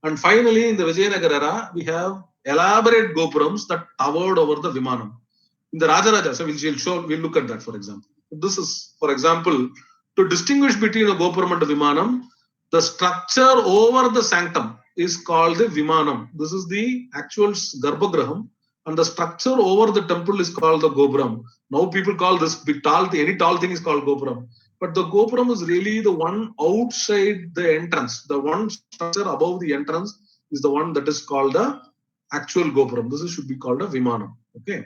And finally, in the Vijayanagar era, we have elaborate Gopurams that towered over the Vimanam. In the Rajaraja, so we'll look at that, for example. This is, for example, to distinguish between a Gopuram and a Vimanam, the structure over the sanctum is called the Vimanam. This is the actual Garbhagraham, and the structure over the temple is called the Gopuram. Now people call this big tall thing, any tall thing is called Gopuram. But the Gopuram is really the one outside the entrance. The one structure above the entrance is the one that is called the actual Gopuram. This should be called a Vimanam. Okay.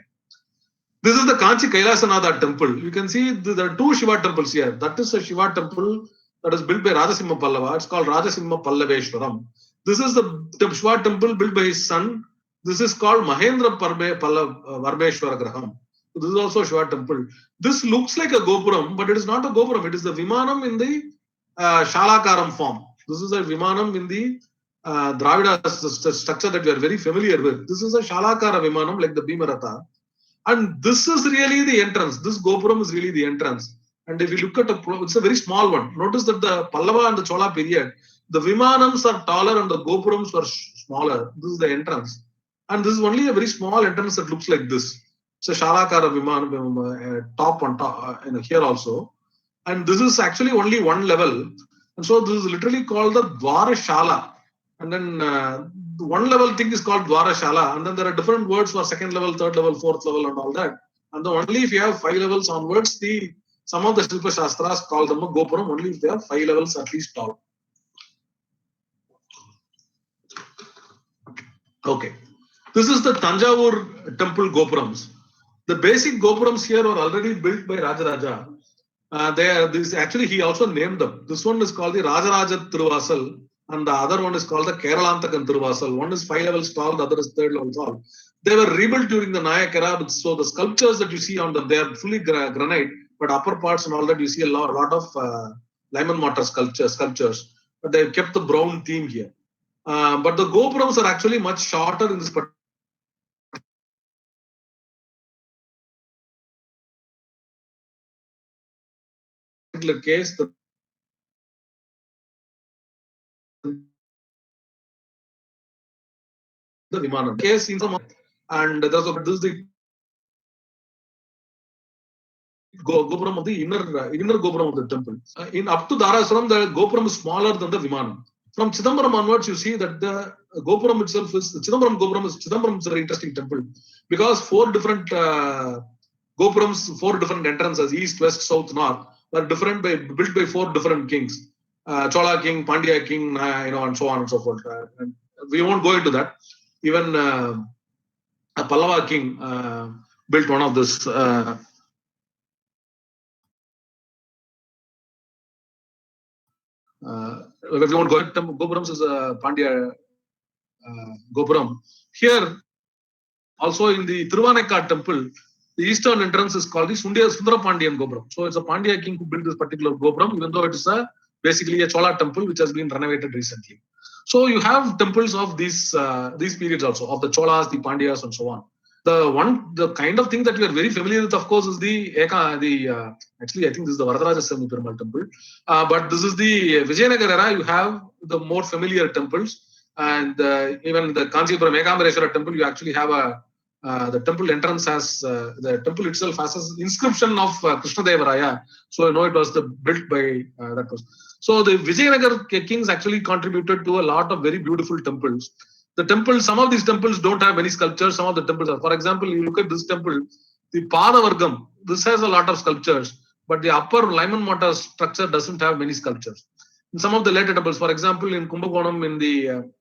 This is the Kanchi Kailasanatha temple. You can see there are two Shiva temples here. That is a Shiva temple that is built by Rajasimha Pallava. It's called Rajasimha Pallaveshwaram. This is the Shiva temple built by his son. This is called Mahendra Varmeshwara Graham. So this is also a Shiva temple. This looks like a Gopuram, but it is not a Gopuram. It is the Vimanam in the Shalakaram form. This is a Vimanam in the Dravida structure that we are very familiar with. This is a Shalakara Vimanam like the Bhimaratha. And this is really the entrance. This Gopuram is really the entrance. And if you look at it's a very small one. Notice that the Pallava and the Chola period, the Vimanams are taller and the Gopurams are smaller. This is the entrance. And this is only a very small entrance that looks like this. It's a Shalakara Vimanam, top on top, here also. And this is actually only one level. And so this is literally called the Dwara Shala. And then one level thing is called Dwara Shala. And then there are different words for second level, third level, fourth level, and all that. And then only if you have 5 levels onwards, some of the Shilpa Shastras call them a Gopuram, only if they have 5 levels at least tall. Okay. This is the Tanjavur temple Gopurams. The basic Gopurams here are already built by Rajaraja. Actually, he also named them. This one is called the Rajaraja Thiruvasal, and the other one is called the Keralantakan Thiruvasal. One is 5 levels tall, the other is 3rd level tall. They were rebuilt during the Nayak era, so the sculptures that you see on them, they are fully granite, but upper parts and all that, you see a lot of lime and mortar sculptures, but they have kept the brown theme here. But the Gopurams are actually much shorter in this particular case. The Vimanam case in some, and this is the Gopuram of the inner Gopuram of the temple. In up to Dharasuram, the Gopuram is smaller than the Vimanam. From Chidambaram onwards, you see that the Gopuram itself is the Chidambaram is a very interesting temple because 4 different Gopurams, 4 different entrances, east, west, south, north, are built by 4 different kings. Chola king, Pandya king, and so on and so forth. And we won't go into that. Even a Pallava king built one of this. If you won't go into Gopurams is a Pandya Gopuram. Here, Also in the Thiruvanekad temple, the eastern entrance is called the Sundarapandiyan Gopuram. So it's a Pandya king who built this particular Gopuram, even though it is basically a Chola temple which has been renovated recently. So you have temples of these periods also, of the Cholas, the Pandyas, and so on. The kind of thing that we are very familiar with, of course, is actually I think this is the Varadaraja Swami Perumal temple, but this is the Vijayanagar era. You have the more familiar temples, and even the Kanchipuram Ekambareswara temple, you actually have the temple entrance has the temple itself has an inscription of Krishnadevaraya. So you know it was built by that person. So the Vijayanagar kings actually contributed to a lot of very beautiful temples. The temples, some of these temples don't have many sculptures. Some of the temples are, for example, you look at this temple, the Padavargam, this has a lot of sculptures, but the upper Lyman mortar structure doesn't have many sculptures. In some of the later temples, for example, in Kumbakonam,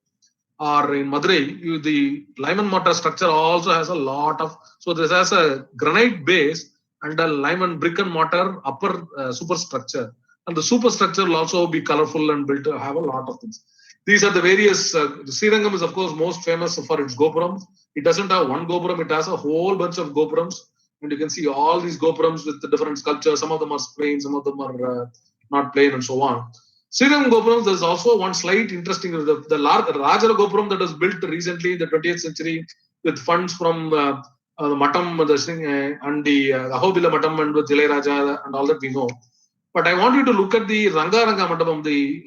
or in Madurai, the Lyman mortar structure also has a lot of, so this has a granite base and a Lyman brick and mortar upper superstructure. And the superstructure will also be colorful and built to have a lot of things. These are the various, Srirangam is of course most famous for its Gopurams. It doesn't have one Gopuram, it has a whole bunch of Gopurams. And you can see all these Gopurams with the different sculptures. Some of them are plain, some of them are not plain, and so on. Srirangam Gopurams, there's also one slight interesting, the Rajara Gopuram that was built recently in the 20th century with funds from the Matam and the Ahobila Matam and with Ilayaraja and all that we know. But I want you to look at the Rangaranga Mandapam, the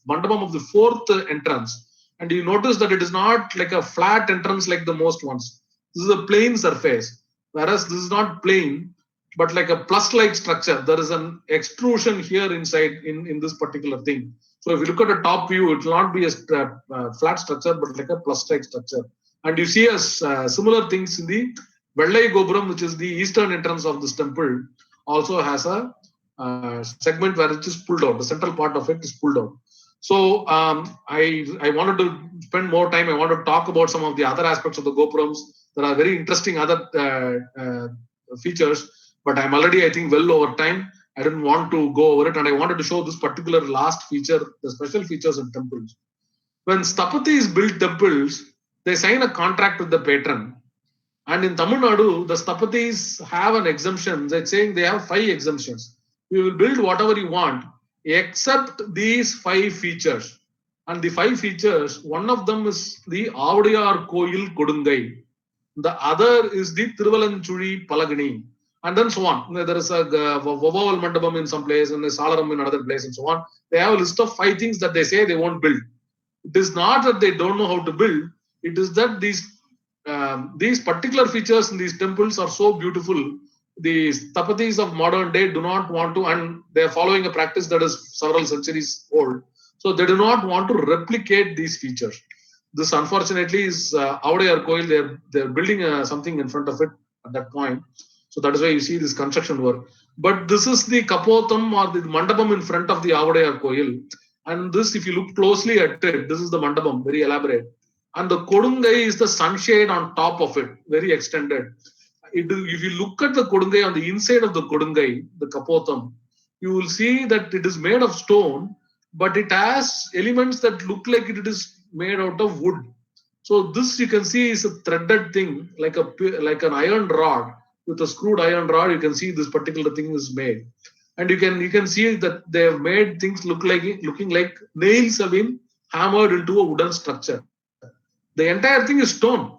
Mandapam of the fourth entrance. And you notice that it is not like a flat entrance like the most ones. This is a plain surface. Whereas this is not plain, but like a plus-like structure. There is an extrusion here inside in this particular thing. So if you look at a top view, it will not be a flat structure, but like a plus-like structure. And you see similar things in the Vellai Gopuram, which is the eastern entrance of this temple, also has a segment where it is pulled out. The central part of it is pulled out. So I wanted to spend more time. I want to talk about some of the other aspects of the Gopurams. There are very interesting other features, but I'm already, I think, well over time. I didn't want to go over it, and I wanted to show this particular last feature, the special features in temples. When Sthapatis build temples, they sign a contract with the patron. And in Tamil Nadu, the Sthapatis have an exemption. They're saying they have 5 exemptions. You will build whatever you want, except these 5 features. And the 5 features, one of them is the Avadiyar Koyil Kodungai. The other is the Thiruvalanchuri Palagani. And then so on. There is a Vavaval Mandapam in some place, and a Salaram in another place, and so on. They have a list of 5 things that they say they won't build. It is not that they don't know how to build. It is that these particular features in these temples are so beautiful. The Sthapatis of modern day do not want to, and they are following a practice that is several centuries old. So they do not want to replicate these features. This, unfortunately, is Avadiyar Koil. They're building something in front of it at that point. So that is why you see this construction work. But this is the Kapotham or the Mandapam in front of the Avadiyar Koil. And this, if you look closely at it, this is the Mandapam, very elaborate. And the Kodungai is the sunshade on top of it, very extended. If you look at the Kodungai, on the inside of the Kodungai, the Kapotham, you will see that it is made of stone, but it has elements that look like it is made out of wood. So this, you can see, is a threaded thing, like an iron rod. With a screwed iron rod, you can see this particular thing is made. And you can see that they have made things looking like nails have been hammered into a wooden structure. The entire thing is stone.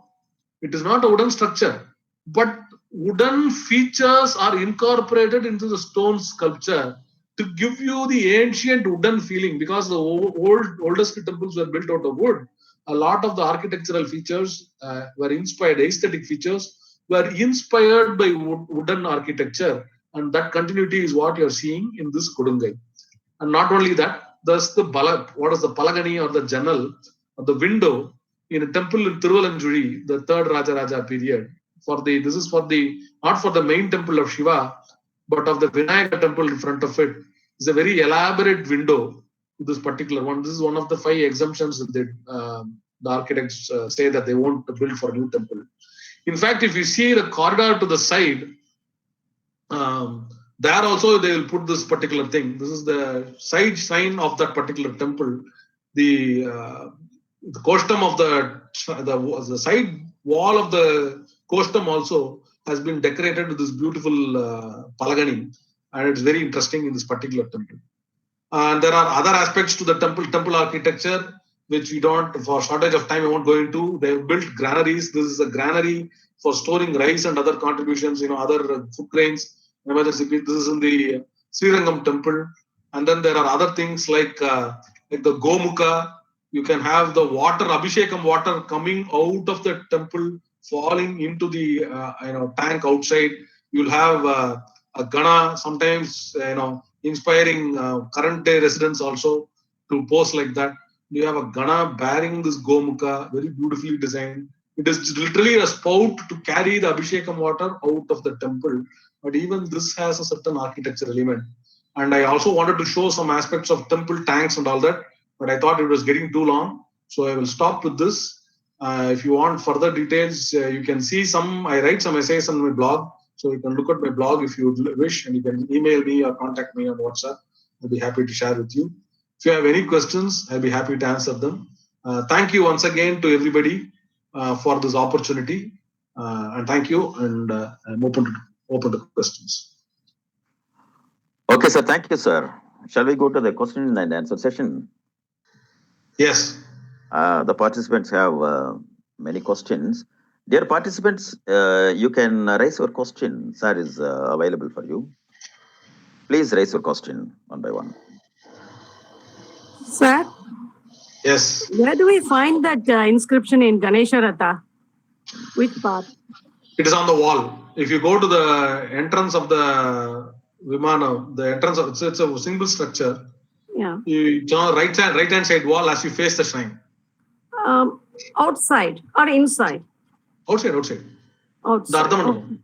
It is not a wooden structure. But wooden features are incorporated into the stone sculpture to give you the ancient wooden feeling, because the oldest temples were built out of wood. A lot of the architectural features were inspired, aesthetic features were inspired by wooden architecture, and that continuity is what you're seeing in this Kodungai. And not only that, there's the what is the Palagani, or the jannal, or the window in a temple in Thiruvalanchuri, the 3rd Rajaraja period. This is not for the main temple of Shiva, but of the Vinayaka temple in front of it. It's a very elaborate window to this particular one. This is one of the 5 exemptions that the architects say that they won't build for a new temple. In fact, if you see the corridor to the side, there also they will put this particular thing. This is the side sign of that particular temple. The koshtam of the side wall of the Koshtam also has been decorated with this beautiful Palagani, and it's very interesting in this particular temple. And there are other aspects to the temple architecture, which we don't, for shortage of time, we won't go into. They've built granaries. This is a granary for storing rice and other contributions, other food grains, emergency. This is in the Srirangam temple. And then there are other things like the Gomukha. You can have the water, Abhishekam water coming out of the temple, falling into the tank outside. You'll have a Gana, sometimes inspiring current day residents also to pose like that. You have a Gana bearing this Gomukha, very beautifully designed. It is literally a spout to carry the Abhishekam water out of the temple. But even this has a certain architecture element. And I also wanted to show some aspects of temple tanks and all that, but I thought it was getting too long. So I will stop with this. If you want further details, you can see I write some essays on my blog. So you can look at my blog if you wish, and you can email me or contact me on WhatsApp. I'll be happy to share with you. If you have any questions, I'll be happy to answer them. Thank you once again to everybody for this opportunity. And thank you, and I'm open to questions. Okay, sir. Thank you, sir. Shall we go to the question and answer session? Yes. The participants have many questions. Dear participants, you can raise your question. Sir is available for you. Please raise your question one by one. Sir? Yes. Where do we find that inscription in Ganesha Ratha? Which part? It is on the wall. If you go to the entrance of the Vimana, the entrance of it's a single structure. Yeah. You turn right hand side wall as you face the shrine. Outside or inside? Outside. Outside. The Ardhamandapam.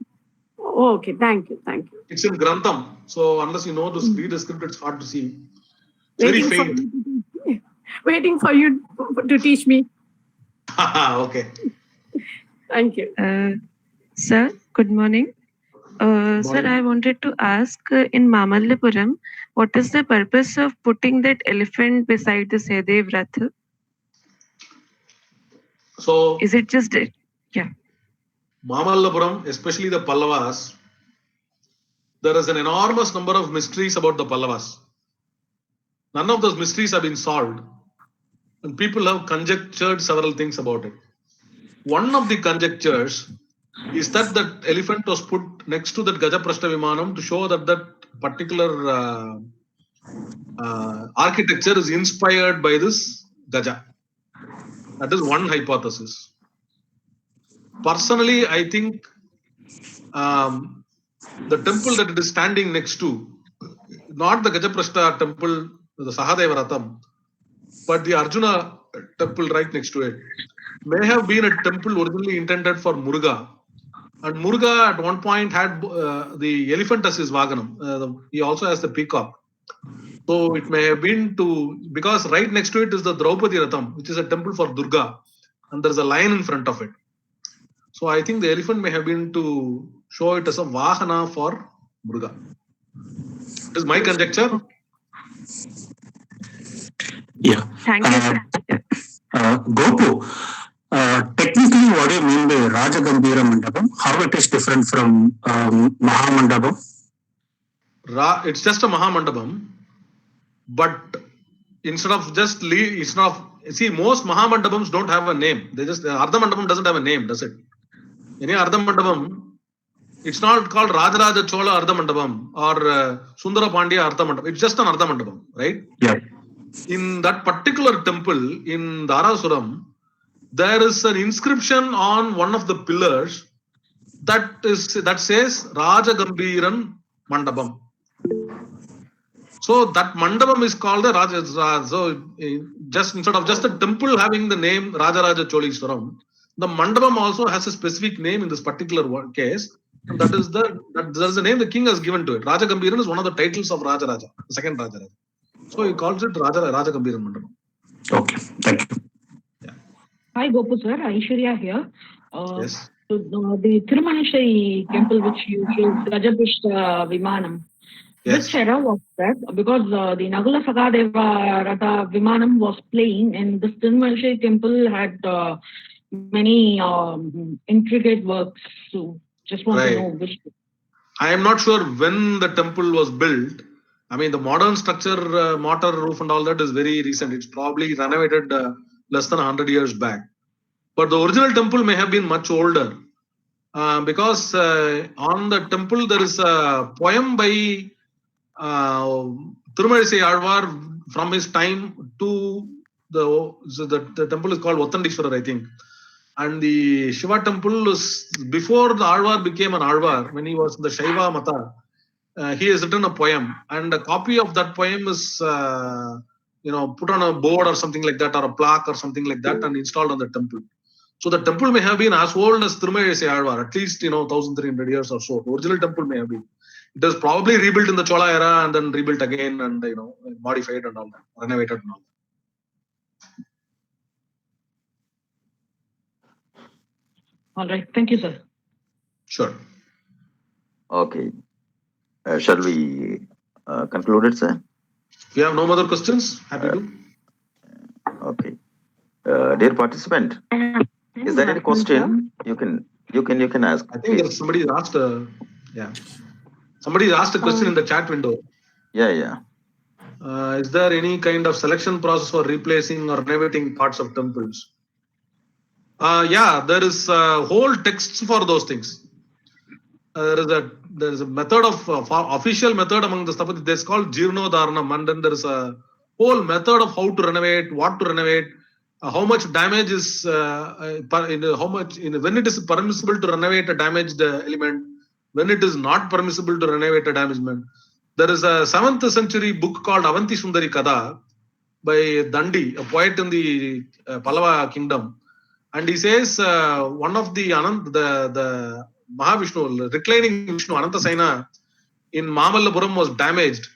Oh, okay, thank you. It's in Grantham. So unless you know to read the script, it's hard to see. It's very faint. Waiting for you to teach me. Okay. Thank you. Sir, good morning. Sir, I wanted to ask, in Mamallapuram, what is the purpose of putting that elephant beside the Sedev Rath? So, is it just, yeah. Mamallapuram, especially the Pallavas, there is an enormous number of mysteries about the Pallavas. None of those mysteries have been solved. And people have conjectured several things about it. One of the conjectures is that elephant was put next to that Gajaprashta Vimanam to show that particular architecture is inspired by this Gaja. That is one hypothesis. Personally, I think the temple that it is standing next to, not the Gajaprashta temple, the Sahadeva Ratham, but the Arjuna temple right next to it, may have been a temple originally intended for Muruga. And Muruga at one point had the elephant as his Vaganam. He also has the peacock. So it may have been because right next to it is the Draupadi Ratham, which is a temple for Durga. And there's a lion in front of it. So I think the elephant may have been to show it as a Vahana for Muruga. This is my conjecture. Yeah. Thank you, sir. Gopu, technically, what do you mean by Rajagambira Mandapam? How it is different from Mahamandapam? It's just a Mahamandapam, but instead of see, most Mahamandapams don't have a name. They just Ardhamandapam doesn't have a name, does it? Any Ardhamandapam, it's not called Rajaraja Chola Ardhamandapam or Sundara Pandya Ardhamandapam. It's just an Ardhamandapam, right? Yeah. In that particular temple in Dharasuram, there is an inscription on one of the pillars that says Rajagambiran Mandapam. So that Mandapam is called the Raja. So just instead of just the temple having the name Rajaraja Cholishwaram, the Mandapam also has a specific name in this particular case. And that is the name the king has given to it. Rajagambiran is one of the titles of Rajaraja, the second Rajaraja. So he calls it Rajagambiran Mandapam. Okay, thank you. Yeah. Hi Gopu sir, Aishwarya here. Yes. So the Thirumanashai temple which you showed, Gajaprashta Vimanam, Yes. which era was that? Because the Nagula Sakadeva Ratha Vimanam was playing and this Thirumanashai temple had many intricate works. So just want to Right. know which. I am not sure when the temple was built. I mean, the modern structure, mortar roof, and all that is very recent. It's probably renovated less than 100 years back. But the original temple may have been much older because on the temple there is a poem by Tirumalizai Alvar from his time to the temple is called Ottandishwarar, I think. And the Shiva temple was before the Alvar became an Alvar, when he was in the Shaiva Mata. He has written a poem, and a copy of that poem is put on a board or something like that, or a plaque or something like that, and installed on the temple. So the temple may have been as old as Tirumalizai Alvar, at least 1,300 years or so. The original temple may have been. It was probably rebuilt in the Chola era and then rebuilt again and modified and all that, renovated and all that. All right. Thank you, sir. Sure. Okay. Shall we conclude it, sir? If you have no other questions, happy to. Okay. Dear participant, is there any question you can ask? I think there's somebody asked somebody asked a question in the chat window. Yeah. Is there any kind of selection process for replacing or renovating parts of temples? There is whole texts for those things. There is a method of official method among the Sthapatis. It's called Jirnodharanam, and then there is a whole method of how to renovate, what to renovate, how much damage is when it is permissible to renovate a damaged element, when it is not permissible to renovate a damaged element. There is a 7th century book called Avanti Sundari Kada by Dandi, a poet in the Pallava kingdom, and he says one of the Mahavishnu, reclining Vishnu, Anantasena, in Mamallapuram was damaged,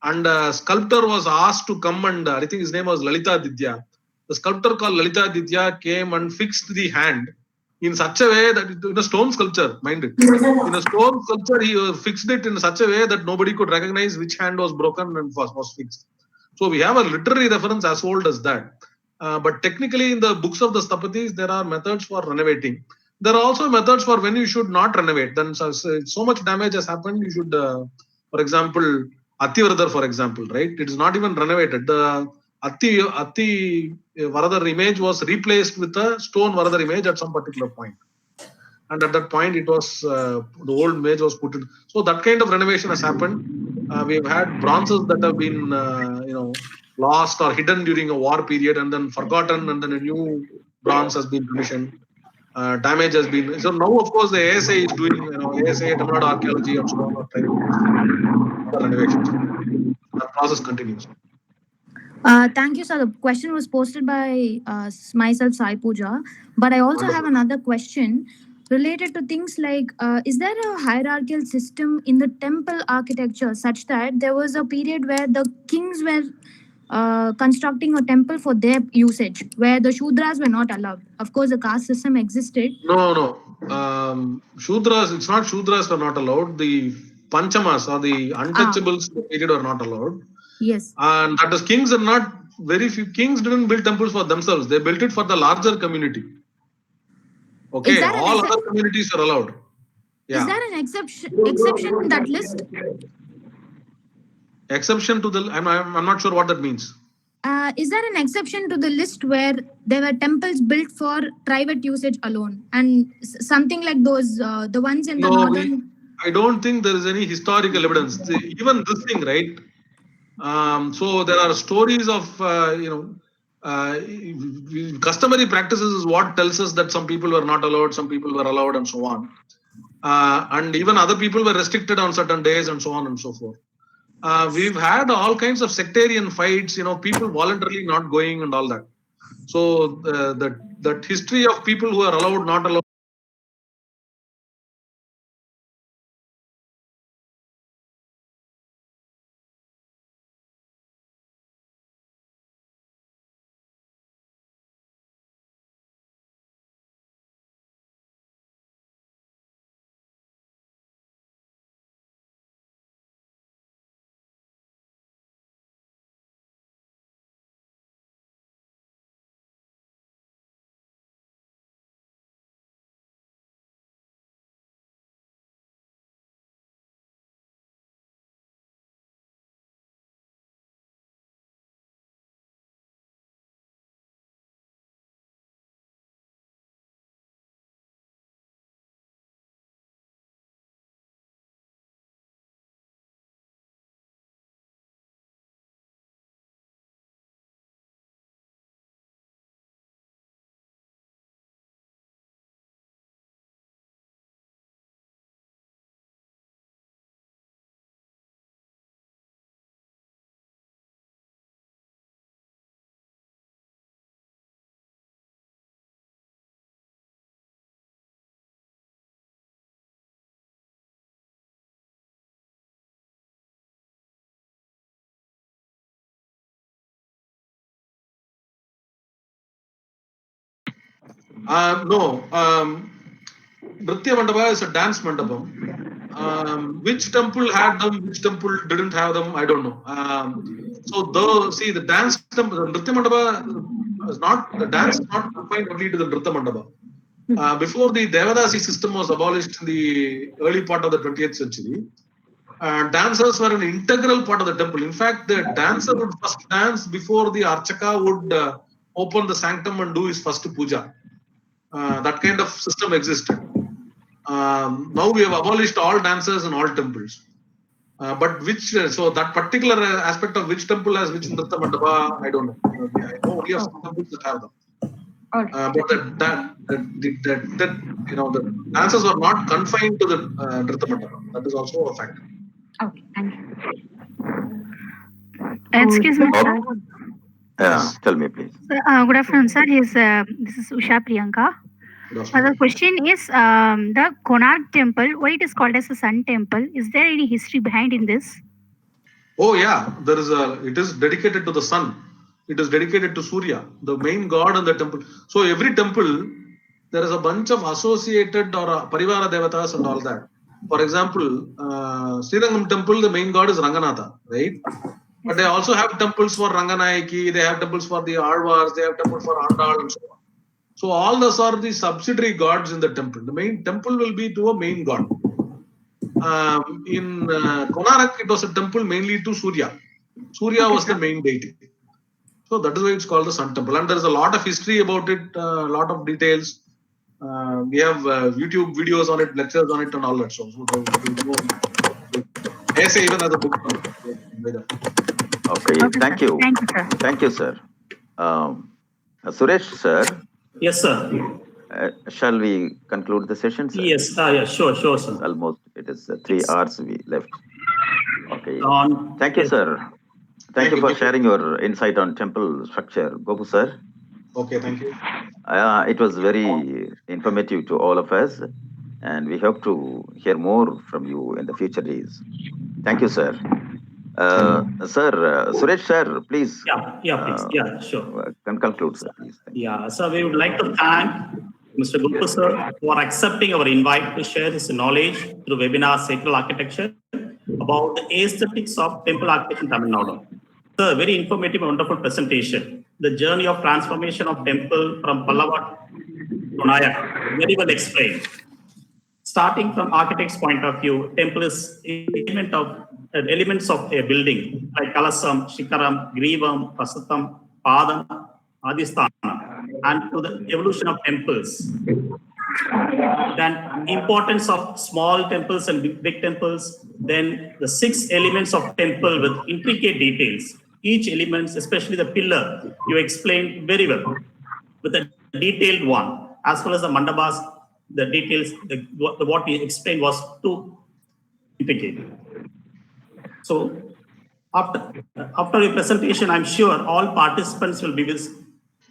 and a sculptor was asked to come, and I think his name was Lalita Didya. The sculptor called Lalita Didya came and fixed the hand in such a way that in a stone sculpture, mind it. In a stone sculpture, he fixed it in such a way that nobody could recognize which hand was broken and was fixed. So we have a literary reference as old as that. But technically, in the books of the Sthapatis, there are methods for renovating. There are also methods for when you should not renovate. Then so much damage has happened, you should, for example, Attivardhar, for example, right? It is not even renovated. The Atti Varadar image was replaced with a stone Varadar image at some particular point. And at that point, it was the old image was put in. So that kind of renovation has happened. We've had bronzes that have been, lost or hidden during a war period and then forgotten, and then a new bronze has been commissioned. Damage has been. So now, of course, the ASA is doing, ASA, Tamil Nadu Archaeology, and so on, are trying to do renovations. That process continues. Thank you, sir. The question was posted by myself, Sai Pooja. But I also have another question related to things like, is there a hierarchical system in the temple architecture such that there was a period where the kings were constructing a temple for their usage, where the Shudras were not allowed? Of course, the caste system existed. No. Shudras, it's not Shudras were not allowed. The Panchamas or the untouchables period were not allowed. Yes. And that is, kings are not, very few kings didn't build temples for themselves. They built it for the larger community. Okay, all other communities are allowed. Yeah. Is there an exception in that list? Exception to the, I'm not sure what that means. Is there an exception to the list where there were temples built for private usage alone, and something like those, the ones in the northern? I don't think there is any historical evidence. Even this thing, right? So there are stories of customary practices is what tells us that some people were not allowed, some people were allowed, and so on. And even other people were restricted on certain days, and so on and so forth. We've had all kinds of sectarian fights, people voluntarily not going and all that. So that history of people who are allowed, not allowed, No. Nritya Mandapa is a dance mandapam. Which temple had them, which temple didn't have them, I don't know. The dance temple, the Nritya Mandapa is not, the dance is not confined only to the Nritya Mandapa. Before the Devadasi system was abolished in the early part of the 20th century, dancers were an integral part of the temple. In fact, the dancer would first dance before the Archaka would open the sanctum and do his first puja. That kind of system existed. Now we have abolished all dancers in all temples. But so that particular aspect of which temple has which Nritya Mandapa, I don't know. I know only of some temples that have them. But the dancers are not confined to the Nritya Mandapa. That is also a factor. Okay, thank you. Excuse me, sir. Tell me, please. Good afternoon, sir. This is Usha Priyanka. The question is, the Konark temple, why it is called as a sun temple? Is there any history behind in this? Oh yeah, it is dedicated to the sun. It is dedicated to Surya, the main god in the temple. So every temple, there is a bunch of associated or Parivara Devatas and all that. For example, Srirangam temple, the main god is Ranganatha, right? But they also have temples for Ranganayaki, they have temples for the Alvars, they have temples for Andal and so on. So all those are the subsidiary gods in the temple. The main temple will be to a main god. In Konark, it was a temple mainly to Surya. Surya was the main deity. So that is why it's called the Sun Temple. And there is a lot of history about it, a lot of details. We have YouTube videos on it, lectures on it, and all that. So essay even as a book. Okay, thank you. Thank you, sir. Thank you, sir. Suresh, sir. Yes, sir. Shall we conclude the session, sir? Yes, yeah, sure, sir. Almost, it is 3 hours we left. Okay. Thank you, Yes. sir. Thank you for sharing your insight on temple structure. Gopu, sir. Okay, thank you. It was very informative to all of us, and we hope to hear more from you in the future days. Thank you, sir. Sir, Suresh, sir, please. Yeah, please. Yeah, sure. Conclude, sir, please. Yeah, so we would like to thank Mr. Gopu, sir, for accepting our invite to share his knowledge through webinar Sacred Architecture about the aesthetics of temple architecture in Tamil Nadu. Sir, very informative and wonderful presentation. The journey of transformation of temple from Pallava to Nayak, very well explained. Starting from architect's point of view, temple is elements of a building like Kalasam, Shikaram, Grivam, Prasatam, Padam, Adhisthana, and to the evolution of temples. Then importance of small temples and big temples. Then the 6 elements of temple with intricate details. Each element, especially the pillar, you explained very well with a detailed one, as well as the mandabas. The details, what we explained was too intricate. So after your presentation, I'm sure all participants will be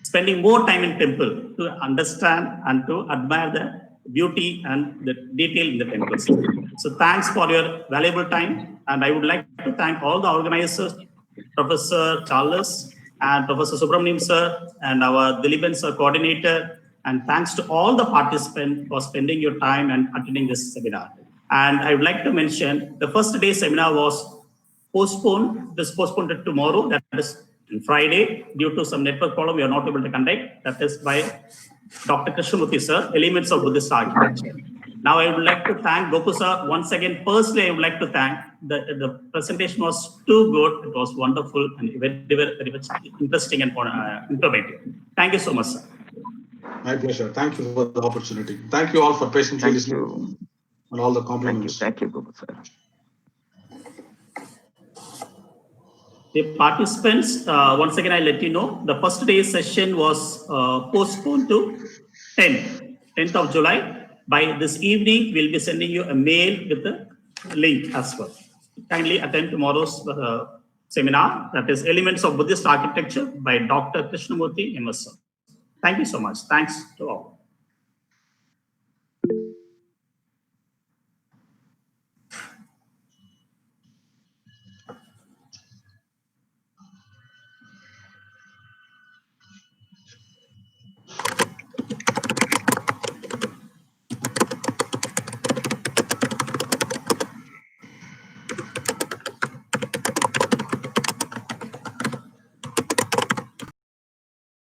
spending more time in temple to understand and to admire the beauty and the detail in the temples. So thanks for your valuable time. And I would like to thank all the organizers, Professor Charles and Professor Subramaniam sir, and our Diliban sir coordinator. And thanks to all the participants for spending your time and attending this seminar. And I would like to mention the first day seminar was postponed. This postponed to tomorrow, that is Friday, due to some network problem we are not able to conduct. That is by Dr. Krishnamurthy sir, Elements of Buddhist Architecture. Now I would like to thank Gopu sir once again. Personally, I would like to thank the presentation was too good. It was wonderful and very much interesting and informative. Thank you so much, sir. My pleasure. Thank you for the opportunity. Thank you all for patiently listening and all the compliments. Thank you, Gopu sir. The participants, once again, I'll let you know, the first day's session was postponed to 10th of July. By this evening, we'll be sending you a mail with the link as well. Kindly attend tomorrow's seminar, that is Elements of Buddhist Architecture by Dr. Krishnamurthy MS. Thank you so much. Thanks to all.